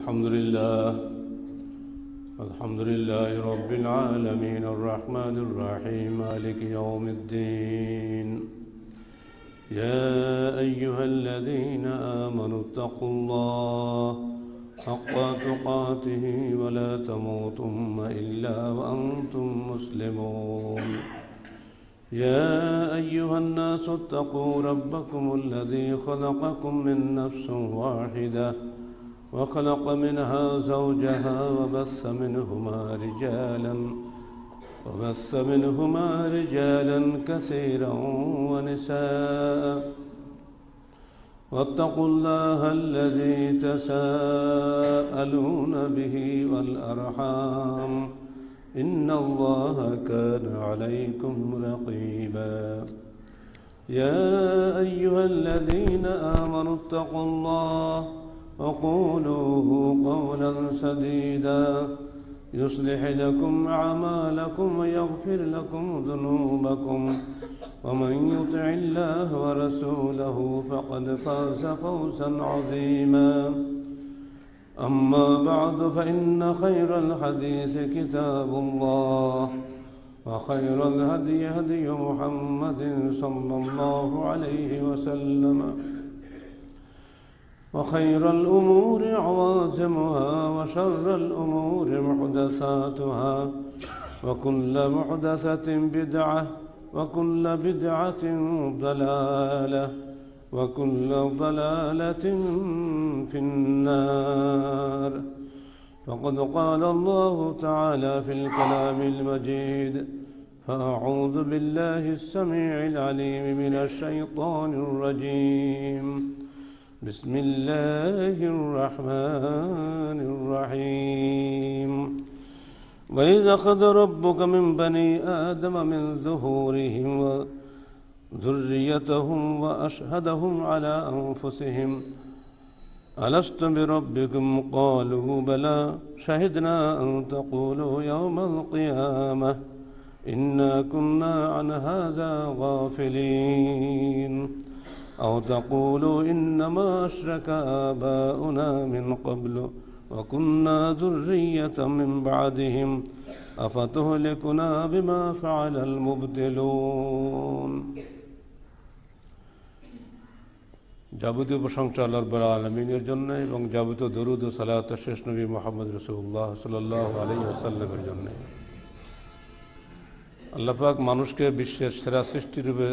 الحمد لله رب العالمين الرحمن الرحيم مالك يوم الدين يا أيها الذين آمنوا اتقوا الله حق تقاته ولا تموتن إلا وأنتم مسلمون يا أيها الناس اتقوا ربكم الذي خلقكم من نفس واحدة وخلق منها زوجها وبث منهما رجالا كثيرا ونساء واتقوا الله الذي تساءلون به والأرحام إن الله كان عليكم رقيبا يا أيها الذين آمنوا اتقوا الله وقولوا قولا سديدا يصلح لكم أعمالكم ويغفر لكم ذنوبكم ومن يطع الله ورسوله فقد فاز فوزا عظيما أما بعد فإن خير الحديث كتاب الله وخير الهدي هدي محمد صلى الله عليه وسلم وخير الأمور عوازمها وشر الأمور محدثاتها وكل محدثة بدعة وكل بدعة ضلالة وكل ضلالة في النار فقد قال الله تعالى في الكلام المجيد فأعوذ بالله السميع العليم من الشيطان الرجيم بسم الله الرحمن الرحيم وإذ أخذ ربك من بني آدم من ظهورهم وذريتهم وأشهدهم على أنفسهم ألست بربكم قالوا بلى شهدنا أن تقولوا يوم القيامة إنا كنا عن هذا غافلين أو تقولوا إنما أشرك آباؤنا من قبل وكنا ذرية من بعدهم أفتهلكنا بما فعل المبطلون যাবতীয় প্রশংসা আল্লাহ রাব্বুল আলামিনের জন্য এবং যাবতীয় দরুদ ও সালাত শেষ নবী মুহাম্মদ রাসূলুল্লাহ সাল্লাল্লাহু আলাইহি ওয়াসাল্লামের জন্য। আল্লাহ পাক মানুষকে বিশ্বের সেরা সৃষ্টিরূপে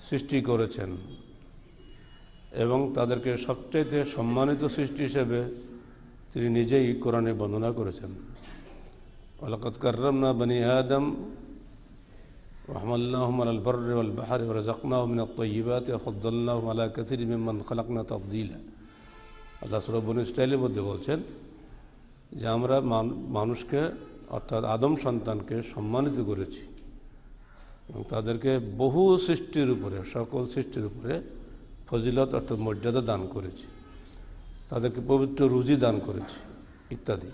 সৃষ্টি করেছেন এবং তাদেরকে সবচেয়ে সম্মানিত সৃষ্টি হিসেবে তিনি নিজেই কোরআনে বর্ণনা করেছেন। ওয়ালাকাদ কাররামনা বনি আদম ওয়া হামালনাহুম আলাল বাররি ওয়াল বাহরি ওয়া রাযাকনাহুম মিনাত তাইয়্যিবাতি ওয়া ফাদ্দালনাহুম আলা কাসীরিন মিম্মান খালাকনা তাফদীলা। আল্লাহ সূরা বনী ইসরাঈলের মধ্যে বলছেন যে আমরা মানুষকে অর্থাৎ আদম সন্তানকে সম্মানিত করেছি এবং তাদেরকে বহু সৃষ্টির উপরে সকল সৃষ্টির উপরে ফজিলত অর্থাৎ মর্যাদা দান করেছি, তাদেরকে পবিত্র রুজি দান করেছি ইত্যাদি।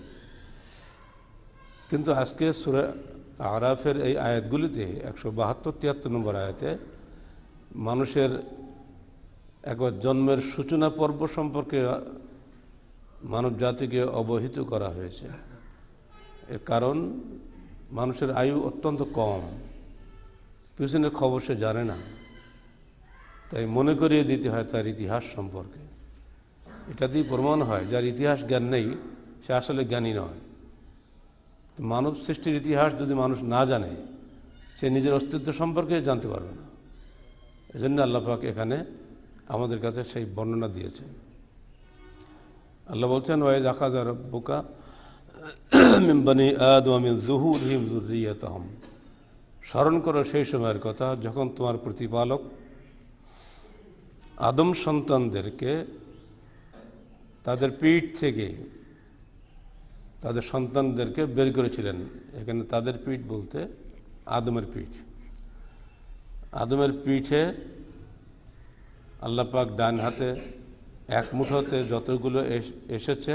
কিন্তু আজকে সূরা আরাফের এই আয়াতগুলিতে 172-73 নম্বর আয়াতে মানুষের একবার জন্মের সূচনা পর্ব সম্পর্কে মানব জাতিকে অবহিত করা হয়েছে। এর কারণ মানুষের আয়ু অত্যন্ত কম, পিছনের খবর সে জানে না, তাই মনে করিয়ে দিতে হয় তার ইতিহাস সম্পর্কে। এটা দিয়ে প্রমাণ হয় যার ইতিহাস জ্ঞান নেই সে আসলে জ্ঞানী নয়। তো মানব সৃষ্টির ইতিহাস যদি মানুষ না জানে সে নিজের অস্তিত্ব সম্পর্কে জানতে পারবে না। এজন্য আল্লাহ পাক এখানে আমাদের কাছে সেই বর্ণনা দিয়েছেন। আল্লাহ বলছেন ওয়াইজ আখাযা রাব্বুকা মিন বনি আদম মিন যুহুরিহিম যুররিয়াতাহুম, স্মরণ করো সেই সময়ের কথা যখন তোমার প্রতিপালক আদম সন্তানদেরকে তাদের পিঠ থেকে তাদের সন্তানদেরকে বের করেছিলেন। এখানে তাদের পিঠ বলতে আদমের পিঠ। আদমের পিঠে আল্লাহ পাক ডান হাতে এক মুঠোতে যতগুলো এসেছে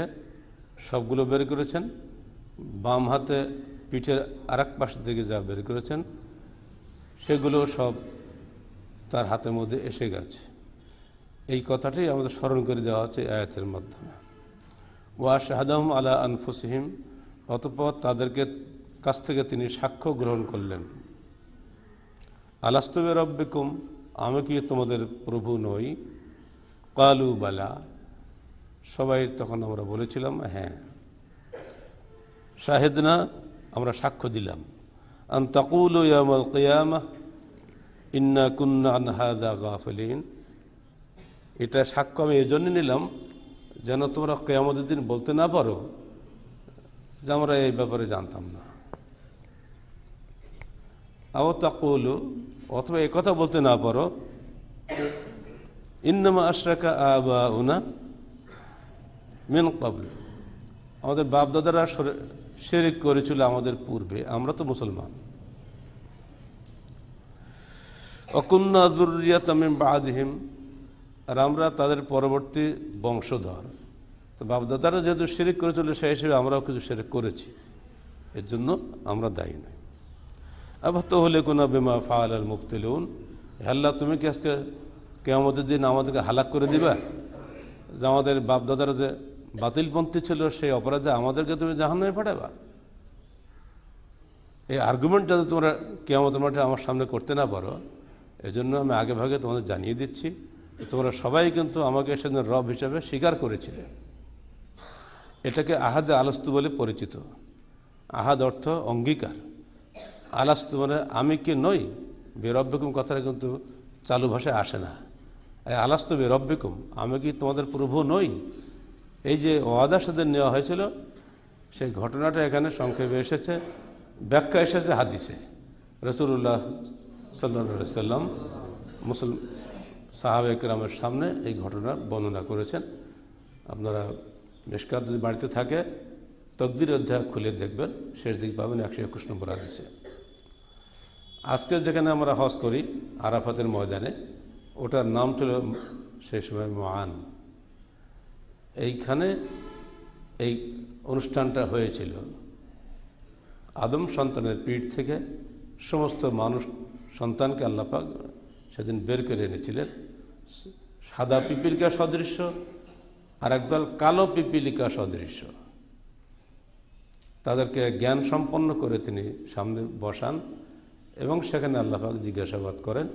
সবগুলো বের করেছেন, বাম হাতে পিঠের আরেক পাশ থেকে যা বের করেছেন সেগুলো সব তার হাতের মধ্যে এসে গেছে। এই কথাটি আমাদের স্মরণ করে দেওয়া হচ্ছে আয়াতের মাধ্যমে। ওয়া শাহাদাহুম আলা আনফুসিহিম, অতঃপর তাদেরকে কাছ থেকে তিনি সাক্ষ্য গ্রহণ করলেন, আলাস্তু বিরাব্বিকুম, আমি কি তোমাদের প্রভু নই? ক্বালু বালা, সবাই তখন আমরা বলেছিলাম হ্যাঁ। শাহিদনা, আমরা সাক্ষ্য দিলাম, আন তাকুলু ইয়াউমাল কিয়ামাহ ইন্না কুন্না আন হাযা গাফিলিন, এটা সাক্ষ্য আমি এজন্য নিলাম যেন তোমরা কিয়ামতের দিন বলতে না পারো যে আমরা এই ব্যাপারে জানতাম না। আও তাকুলু, অথবা এই কথা বলতে না পারো, ইন্নামা আশরাকা আবাউনা মিন ক্বাবল, আমাদের বাপদাদারা শিরক করেছিল আমাদের পূর্বে, আমরা তো মুসলমান। ওয়াকুন্না যুররিয়াতাম মিন বা'দিহিম, আর আমরা তাদের পরবর্তী বংশধর। তো বাপদাদারা যেহেতু শিরক করেছিল সেই হিসেবে আমরাও কিছু শিরক করেছি, এর জন্য আমরা দায়ী নই। আফাতুহলিকুনা বিমা ফাআলাল মুবতিলুন, আল্লাহ তুমি কি আজকে কিয়ামতের দিন আমাদেরকে হালাক করে দিবা, যে আমাদের বাপদাদারা যে বাতিলপন্থী ছিল সেই অপরাধে আমাদেরকে তুমি জাহান্নামে পাঠাবা? এই আর্গুমেন্ট যাতে তোমরা কিয়ামতের মাঠে আমার সামনে করতে না পারো, এজন্য আমি আগে ভাগে তোমাদের জানিয়ে দিচ্ছি, তোমরা সবাই কিন্তু আমাকে সেদিন রব হিসাবে স্বীকার করেছিলে। এটাকে আহাদে আলাস্তু বলে পরিচিত। আহাদ অর্থ অঙ্গীকার, আলাস্তু মানে আমি কি নই। বেরব্বিকুম কথাটা কিন্তু চালু ভাষায় আসে না। আলাস্তু বেরব্বিকুম, আমি কি তোমাদের প্রভু নই, এই যে ওয়াদা সেদিন নেওয়া হয়েছিল সেই ঘটনাটা এখানে সংক্ষেপে এসেছে, ব্যাখ্যা এসেছে হাদিসে। রাসূলুল্লাহ সাল্লাল্লাহু আলাইহি সাল্লাম মুসলিম সাহাবা ইকরামের সামনে এই ঘটনা বর্ণনা করেছেন। আপনারা মিশকাত যদি বাড়িতে থাকে তাকদীর অধ্যায় খুলে দেখবেন, শেষ দিক পাবেন 121 নম্বর হাদিসে। আজকে যেখানে আমরা হজ করি আরাফাতের ময়দানে, ওটার নাম ছিল সেই সময় মুআন। এইখানে এই অনুষ্ঠানটা হয়েছিল। আদম সন্তানের পিঠ থেকে সমস্ত মানুষ সন্তানকে আল্লাহ পাক সেদিন বের করে এনেছিলেন। সাদা পিপিলিকা সদৃশ্য আর একদল কালো পিপিলিকা সদৃশ্য। তাদেরকে জ্ঞান সম্পন্ন করে তিনি সামনে বসান এবং সেখানে আল্লাহ পাক জিজ্ঞাসাবাদ করেন।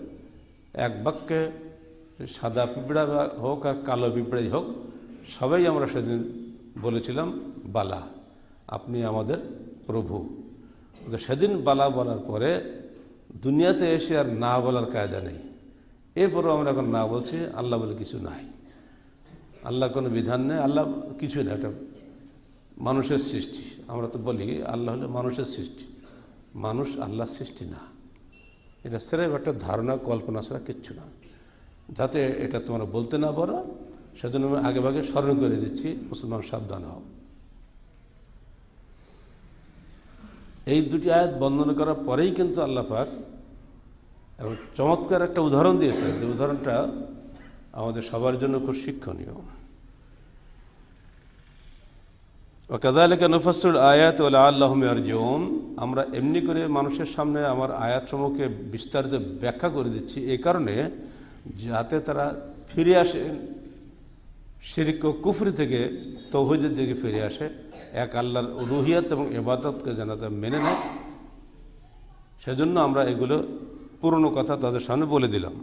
এক বাক্যে সাদা পিঁপড়া হোক আর কালো পিঁপড়াই হোক, সবাই আমরা সেদিন বলেছিলাম বালা, আপনি আমাদের প্রভু। তো সেদিন বালা বলার পরে দুনিয়াতে এসে আর না বলার কায়দা নেই। এরপরও আমরা এখন না বলছি, আল্লাহ বলে কিছু নাই, আল্লাহ কোনো বিধান নেই, আল্লাহ কিছু না, এটা মানুষের সৃষ্টি। আমরা তো বলি আল্লাহ হলো মানুষের সৃষ্টি, মানুষ আল্লাহর সৃষ্টি না। এটা সেরাই একটা ধারণা, কল্পনা ছাড়া কিচ্ছু না। যাতে এটা তোমরা বলতে না পারো সেজন্য আমি আগে ভাগে স্মরণ করে দিচ্ছি, মুসলমান সাবধান হও। এই দুটি আয়াত বর্ণনা করার পরেই কিন্তু আল্লাহ পাক এবং চমৎকার একটা উদাহরণ দিয়েছে, যে উদাহরণটা আমাদের সবার জন্য খুব শিক্ষণীয়। ওয়াকাযালিকা নুফাসসিলুল আয়াতি ওয়ালাআল্লাহুম ইয়ারজিউন, আমরা এমনি করে মানুষের সামনে আমার আয়াতসমূহকে বিস্তারিত ব্যাখ্যা করে দিচ্ছি এই কারণে যাতে তারা ফিরে আসে শিরক ও কুফরি থেকে তৌহিদের দিকে ফিরে আসে, এক আল্লাহর উলুহিয়াত এবং ইবাদতকে যেন তারা মেনে নেয়। সেজন্য আমরা এগুলো পুরনো কথা তাদের সামনে বলে দিলাম।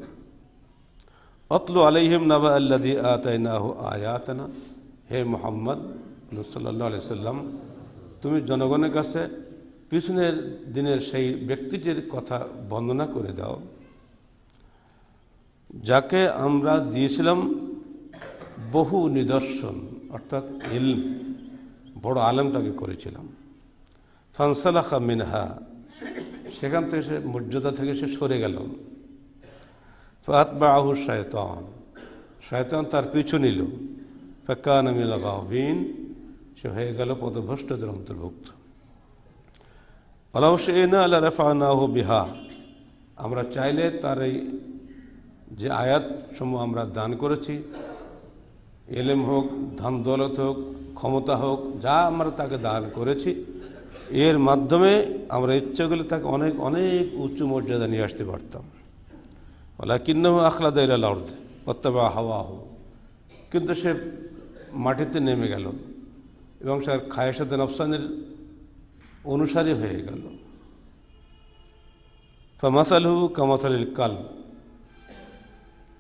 অতলু আলাইহিম নাবা আল্লাযী আতাইনাহু আয়াতানা, হে মুহাম্মদ সাল্লাল্লাহু আলাইহি সাল্লাম, তুমি জনগণের কাছে পিছনের দিনের সেই ব্যক্তিটির কথা বর্ণনা করে দাও যাকে আমরা দিয়েছিলাম বহু নিদর্শন, অর্থাৎ ইলম, বড় আলেম তাকে করেছিলাম। ফানসালাখা মিনহা, সেখান থেকে সে মর্যাদা থেকে সে সরে গেল। ফাতবাহু শায়তান, শয়তান তার পিছু নিল। ফাকানা মিনাল গাওয়িন, সে হয়ে গেল পথভ্রষ্টদের অন্তর্ভুক্ত। ওয়ালাউ শি'না লারাফা'নাহু বিহা, আমরা চাইলে তার এই যে আয়াতসমূহ আমরা দান করেছি, ইলম হোক, ধন দৌলত হোক, ক্ষমতা হোক, যা আমরা তাকে দান করেছি, এর মাধ্যমে আমরা ইচ্ছে করলে তাকে অনেক অনেক উঁচু মর্যাদা নিয়ে আসতে পারতাম। ওয়ালাকিন্নাহু আখলাদা ইলাল আরদ ওয়াত্তাবা হাওয়াহু, কিন্তু সে মাটিতে নেমে গেল, এবং সে খায়েশাতে নফসানির অনুসারী হয়ে গেল। ফামাসালুহু কামাসালিল কালব,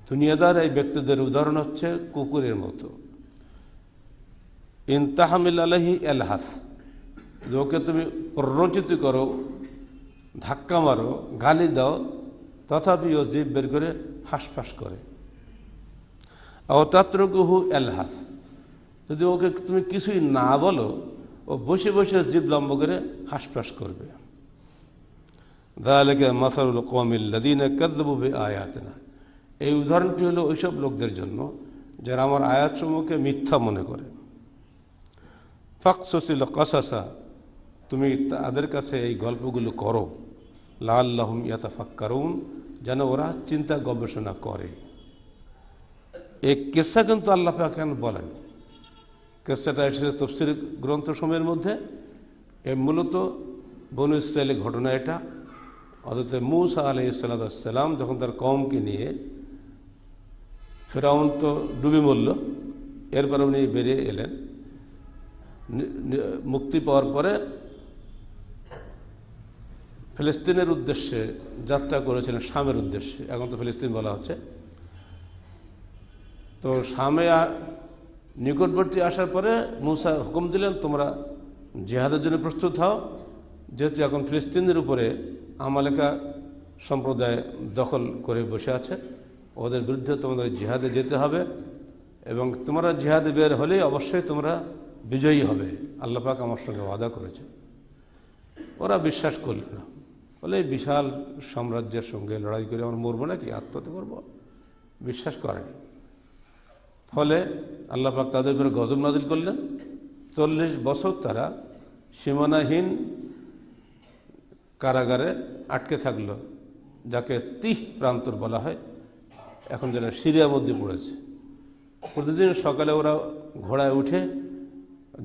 দুনিয়াদার এই ব্যক্তিদের উদাহরণ হচ্ছে কুকুরের মতো। ইন তাহমিল আলাইহি এলহাস, যে ওকে তুমি প্ররোচিত করো, ধাক্কা মারো, গালি দাও, তথাপি ও জিভ বের করে হাঁসফাঁস করে। আওতাত্রকুহু এলহাস, যদি ওকে তুমি কিছুই না বলো, ও বসে বসে জিভ লম্ব করে হাঁসফাঁস করবে। যালিকা মাসালুল কওমিল লাযীনা কাযযাবু বিআয়াতিনা, এই উদাহরণটি হলো ওইসব লোকদের জন্য যারা আমার আয়াতসমূহকে মিথ্যা মনে করে। ফাকসুসিল কাসাসা, তুমি তাদের কাছে এই গল্পগুলো করো, লাআল্লাহুম ইয়াতাফাক্কারুন, যেন ওরা চিন্তা গবেষণা করে। এই কিসসা কিন্তু আল্লাহ পাক এখন বলেন, কিসসাটা এসেছে তাফসীর গ্রন্থসমূহের মধ্যে। এ মূলত বনু ইসরায়েলের ঘটনা এটা। হযরত মূসা আলাইহিস সালাম যখন তার কওমকে নিয়ে, ফিরআউন তো ডুবে মরল, এরপরে উনি বেরিয়ে এলেন, মুক্তি পাওয়ার পরে ফিলিস্তিনের উদ্দেশ্যে যাত্রা করেছিলেন, শামের উদ্দেশ্যে। এখন তো ফিলিস্তিন বলা হচ্ছে। তো শামে নিকটবর্তী আসার পরে মূসা হুকুম দিলেন, তোমরা জিহাদের জন্য প্রস্তুত হও, যেহেতু এখন ফিলিস্তিনের উপরে আমালেকা সম্প্রদায় দখল করে বসে আছে, ওদের বিরুদ্ধে তোমাদের জিহাদে যেতে হবে, এবং তোমরা জিহাদে বের হলে অবশ্যই তোমরা বিজয়ী হবে, আল্লাহ পাক আমার সঙ্গে ওয়াদা করেছে। ওরা বিশ্বাস করল না, বলে এই বিশাল সাম্রাজ্যের সঙ্গে লড়াই করে আমরা মরবো নাকি, আত্মহত্যা করবো, বিশ্বাস করেনি। ফলে আল্লাহ পাক তাদের উপরে গজব নাজিল করলেন। 40 বছর তারা সীমানাহীন কারাগারে আটকে থাকলো, যাকে তিহ প্রান্তর বলা হয়, এখন যেন সিরিয়ার মধ্যে পড়েছে। প্রতিদিন সকালে ওরা ঘোড়ায় উঠে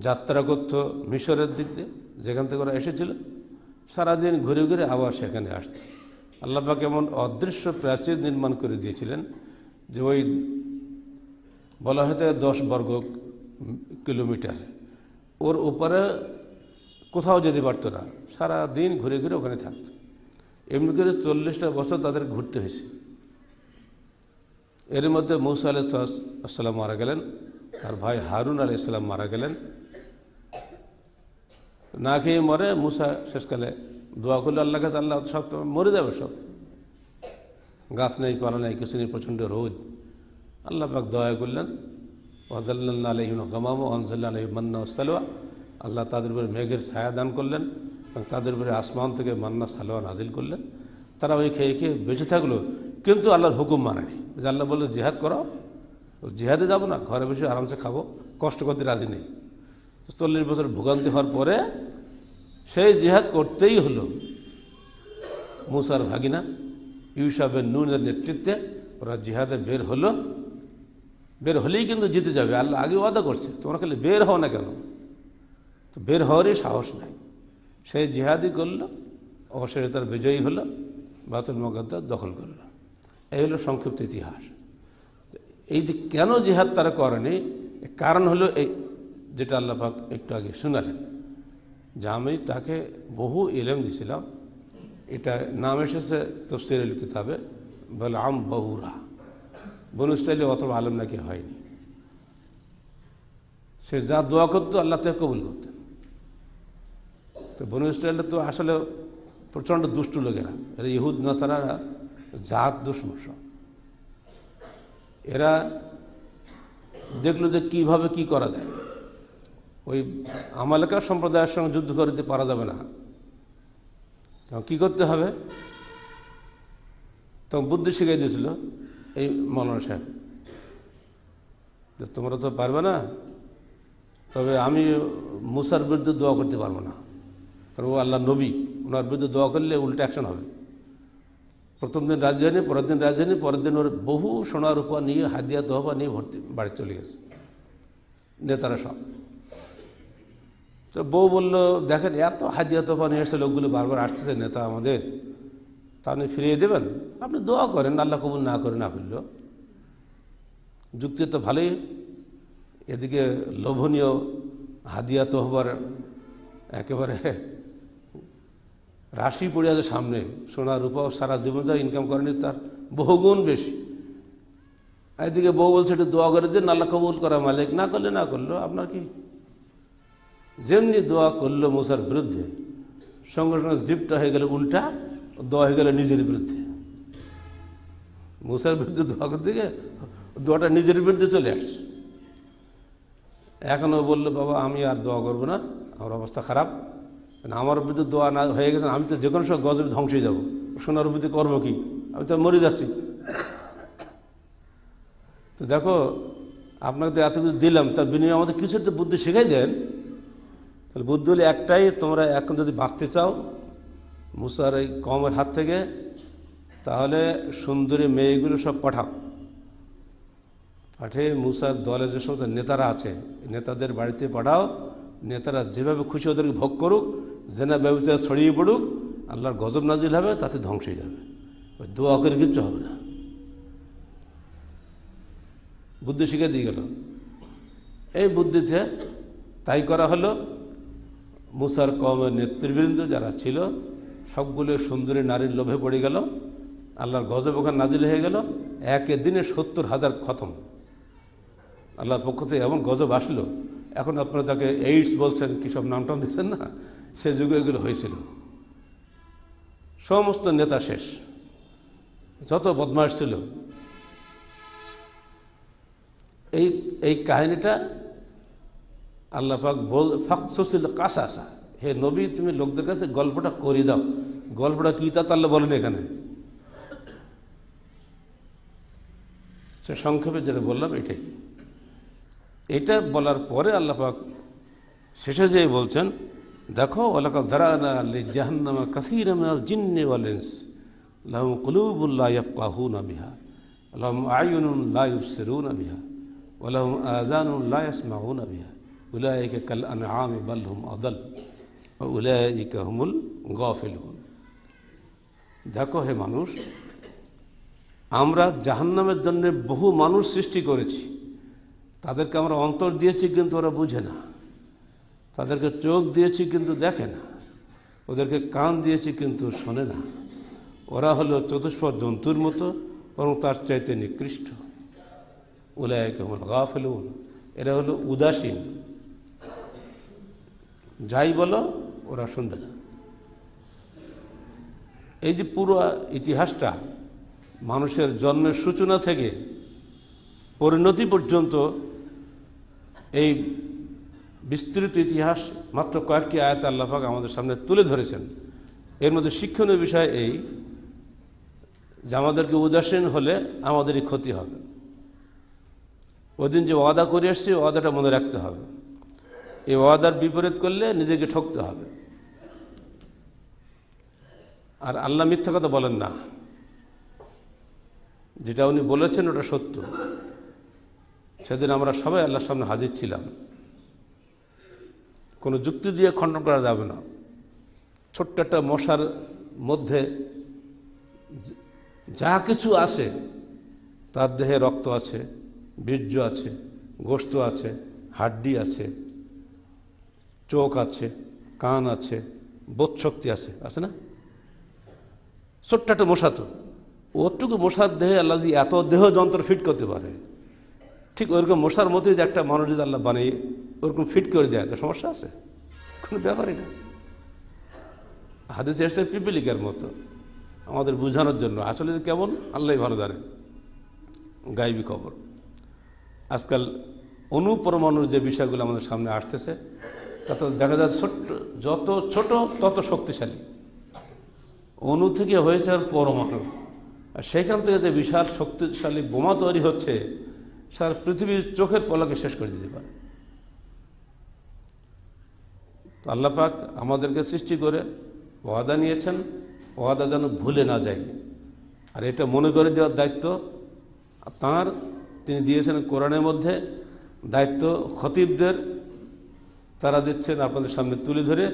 যাত্রা করত মিশরের দিক দিয়ে, যেখান থেকে ওরা এসেছিল। সারাদিন ঘুরে ঘুরে আবার সেখানে আসত। আল্লাহ পাক এমন অদৃশ্য প্রাচীর নির্মাণ করে দিয়েছিলেন যে ওই বলা হয়তো 10 বর্গ কিলোমিটার, ওর উপরে কোথাও যেতে পারত না, সারাদিন ঘুরে ঘুরে ওখানে থাকত। এমনি করে 40টা বছর তাদের ঘুরতে হয়েছে। এর মধ্যে মূসা আলাইহিস সালাম মারা গেলেন, তার ভাই হারুন আলাইহিস সালাম মারা গেলেন। না খেয়ে মরে মূসা শেষকালে দোয়া করলে আল্লাহ কাছে, আল্লাহ সব মরে যাবে, সব গাছ নেই, পালা নেই, কিছু নেই, প্রচণ্ড রোদ। আল্লাহ পাক দয়া করলেন, ওয়াযাল্লালনা আলাইহিম গামাম ওয়া আনজালনা আলাইহিম মান্না ওয়া সালওয়া, আল্লাহ তাদের উপরে মেঘের ছায়া দান করলেন এবং তাদের উপরে আসমান থেকে মান্না সালওয়া নাজিল করলেন। তারা ওই খেয়ে খেয়ে বেঁচে থাকলো, কিন্তু আল্লাহর হুকুম মানেনি। যে আল্লাহ বললো জিহাদ করো, জিহাদে যাব না, ঘরে বসে আরামসে খাবো, কষ্ট করতে রাজি নেই। 40 বছর ভোগান্তি হওয়ার পরে সেই জিহাদ করতেই হলো। মূসার ভাগিনা ইউশা বিন নূনের নেতৃত্বে ওরা জিহাদে বের হলো। বের হলেই কিন্তু জিতে যাবে, আল্লাহ আগে ওয়াদা করছে, তোমরা খালি বের হও না কেন? তো বের হওয়ারই সাহস নাই। সেই জিহাদই করলো, অবশেষে তার বিজয়ী হলো, বায়তুল মুকাদ্দাস দখল করলো। এই হলো সংক্ষিপ্ত ইতিহাস। এই যে কেন জিহাদ তারা করেনি, কারণ হলো এই যেটা আল্লাহ পাক একটু আগে শোনালেন, যে আমি তাকে বহু ইলম দিয়েছিলাম। এটা নাম এসেছে তাফসীরুল কিতাবে, বালআম বাহুরা। বনু ইসরাঈলে অত আলেম নাকি হয়নি। সে যা দোয়া করতো আল্লাহ তাকে কবুল করতেন। তো বনু ইসরাঈলে তো আসলে প্রচণ্ড দুষ্টু লোকেরা, এরা ইহুদ নাসারারা জাত দুশ্মন সব। এরা দেখলো যে কীভাবে কি করা যায়। ওই আমালেকা সম্প্রদায়ের সঙ্গে যুদ্ধ করতে পারা যাবে না, কী করতে হবে? তখন বুদ্ধি শিখিয়ে দিয়েছিল এই মৌলানা সাহেব, যে তোমরা তো পারবে না, তবে আমি মূসার বিরুদ্ধে দোয়া করতে পারবো না, কারণ ও আল্লাহ নবী, ওনার বিরুদ্ধে দোয়া করলে উল্টো অ্যাকশন হবে। প্রথম দিন রাজি হয়নি, পরের দিন রাজি হয়নি, পরের দিন ওর বহু সোনার রূপা নিয়ে, হাদিয়া দোহবা নিয়ে ভর্তি বাড়ি চলে গেছে নেতারা সব। তো বউ বললো, দেখেন এত হাদিয়া তোফা নিয়ে এসে লোকগুলো বারবার আসতেছে, নেতা আমাদের, তা আপনি ফিরিয়ে দেবেন? আপনি দোয়া করেন, আল্লাহ কবুল না করে না করলেও। যুক্তি তো ভালোই, এদিকে লোভনীয় হাদিয়া তোহবার একেবারে রাশি পড়ে আছে সামনে, সোনা রূপাও সারা জীবন যা ইনকাম করেনি তার বহুগুণ বেশি। এদিকে বউ বলছে একটু দোয়া করে দিন, আল্লাহ কবুল করা মালিক, না করলে না করলো আপনার কি। যেমনি দোয়া করলো মুসার বিরুদ্ধে, সঙ্গে সঙ্গে জিপটা হয়ে গেল উল্টা, দোয়া হয়ে গেল নিজের বিরুদ্ধে। মুসার বিরুদ্ধে দোয়া করতে গিয়ে দোয়াটা নিজের বিরুদ্ধে চলে আসছে। এখনও বললো বাবা আমি আর দোয়া করবো না, আমার অবস্থা খারাপ, আমার বিরুদ্ধে দোয়া না হয়ে গেছে, আমি তো যে কোনো সময় গজবে ধ্বংস হয়ে যাবো, সোনার বিরুদ্ধে করবো কি, আমি তো মরে যাচ্ছি। তো দেখো আপনাকে তো এত কিছু দিলাম, তার বিনিময়ে আমাদের কিছু তো বুদ্ধি শেখাই দেন। তাহলে বুদ্ধি হলে একটাই, তোমরা এখন যদি বাঁচতে চাও মুসার এই কওমের হাত থেকে, তাহলে সুন্দরী মেয়েগুলো সব পাঠাও। পাঠিয়ে মুসার দলে যে সমস্ত নেতারা আছে নেতাদের বাড়িতে পাঠাও, নেতারা যেভাবে খুশি ওদেরকে ভোগ করুক, জেনা ব্যবস্থা ছড়িয়ে পড়ুক, আল্লাহর গজব নাজিল হবে, তাতে ধ্বংস হয়ে যাবে, ওই দোয়া করে কিচ্ছু হবে না। বুদ্ধি শিখে দিয়ে গেল। এই বুদ্ধিতে তাই করা হলো। মুসার কওমের নেতৃবৃন্দ যারা ছিল সবগুলো সুন্দরী নারীর লোভে পড়ে গেল, আল্লাহর গজব ওখানে নাজিল হয়ে গেল। একে দিনে 70,000 খতম আল্লাহর পক্ষ থেকে। এমন গজব আসলো, এখন আপনারা তাকে এইডস বলছেন, কী সব নাম টাম দিচ্ছেন না, সে যুগে এগুলো হয়েছিল। সমস্ত নেতা শেষ, যত বদমাশ ছিল। এই কাহিনীটা আল্লাহ পাক ফাকসুসিল কাসাসা, হে নবী তুমি লোকদের কাছে গল্পটা করে দাও। গল্পটা কী তা আল্লাহ বলেন এখানে, সে সংক্ষেপে যেটা বললাম এটাই। এটা বলার পরে আল্লাহ পাক শেষে যেয়ে বলছেন, দেখো ওয়ালাকাদ যারানা লিজাহান্নামা কাসীরাম মিনাল জিন্নি ওয়াল ইনস লাহুম কুলুবুন লা ইয়াফকাহুনা বিহা ওয়া লাহুম আ'য়ুনুন লা ইবসিরুনা বিহা ওয়া লাহুম আযানুন লা ইয়াসমাউনা বিহা উলাইকা কাল আনআমি বাল হুম আদাল ওয়া উলাইকা হুমুল গাফিলুন। দেখো হে মানুষ, আমরা জাহান্নামের জন্য বহু মানুষ সৃষ্টি করেছি, তাদেরকে আমরা অন্তর দিয়েছি কিন্তু ওরা বুঝে না, তাদেরকে চোখ দিয়েছি কিন্তু দেখে না, ওদেরকে কান দিয়েছি কিন্তু শোনে না। ওরা হলো চতুষ্পদ জন্তুর মতো, বরং তার চাইতে নিকৃষ্ট। উলাইকা হুমুল গাফিলুন, এরা হলো উদাসীন, যাই বলো ওরা শুনবে না। এই যে পুরো ইতিহাসটা মানুষের জন্মের সূচনা থেকে পরিণতি পর্যন্ত, এই বিস্তৃত ইতিহাস মাত্র কয়েকটি আয়াতে আল্লাহ পাক আমাদের সামনে তুলে ধরেছেন। এর মধ্যে শিক্ষণীয় বিষয় এই যে আমাদেরকে উদাসীন হলে আমাদেরই ক্ষতি হবে। ওই দিন যে ওয়াদা করে এসছি ওয়াদাটা মনে রাখতে হবে, এই ওয়াদার বিপরীত করলে নিজেকে ঠকতে হবে। আর আল্লাহ মিথ্যা কথা বলেন না, যেটা উনি বলেছেন ওটা সত্য। সেদিন আমরা সবাই আল্লাহর সামনে হাজির ছিলাম, কোনো যুক্তি দিয়ে খণ্ডন করা যাবে না। ছোট্ট একটা মশার মধ্যে যা কিছু আছে, তার দেহে রক্ত আছে, বীর্য আছে, গোশত আছে, হাড্ডি আছে, চোখ আছে, কান আছে, বোধশক্তি আছে, আছে না? ছোট্ট একটা মশা, তো ওটুকু মশার দেহে আল্লাহ যদি এত দেহ যন্ত্র ফিট করতে পারে, ঠিক ওইরকম মশার মতোই যে একটা মানুষ যদি আল্লাহ বানিয়ে ওরকম ফিট করে দেয়, তো সমস্যা আছে? কোনো ব্যাপারই না। হাদিসে এসে পিপিলিকার মতো আমাদের বোঝানোর জন্য, আসলে কেমন আল্লাহ ভালো জানে, গায়েবী খবর। আজকাল অনুপরমাণুর যে বিষয়গুলো আমাদের সামনে আসতেছে, তাতে দেখা যায় যত ছোট তত শক্তিশালী। অণু থেকে হয়েছে আর পরমাণু, আর সেইখান থেকে যে বিশাল শক্তিশালী বোমা তৈরি হচ্ছে, সারা পৃথিবীর চোখের পলকে শেষ করে দিতে পারে। আল্লাহ পাক আমাদেরকে সৃষ্টি করে ওয়াদা নিয়েছেন, ওয়াদা যেন ভুলে না যায়, আর এটা মনে করে দেওয়ার দায়িত্ব তাঁর। তিনি দিয়েছেন কোরআনের মধ্যে দায়িত্ব খতিবদের, তারা দিচ্ছেন আপনাদের সামনে তুলে ধরে,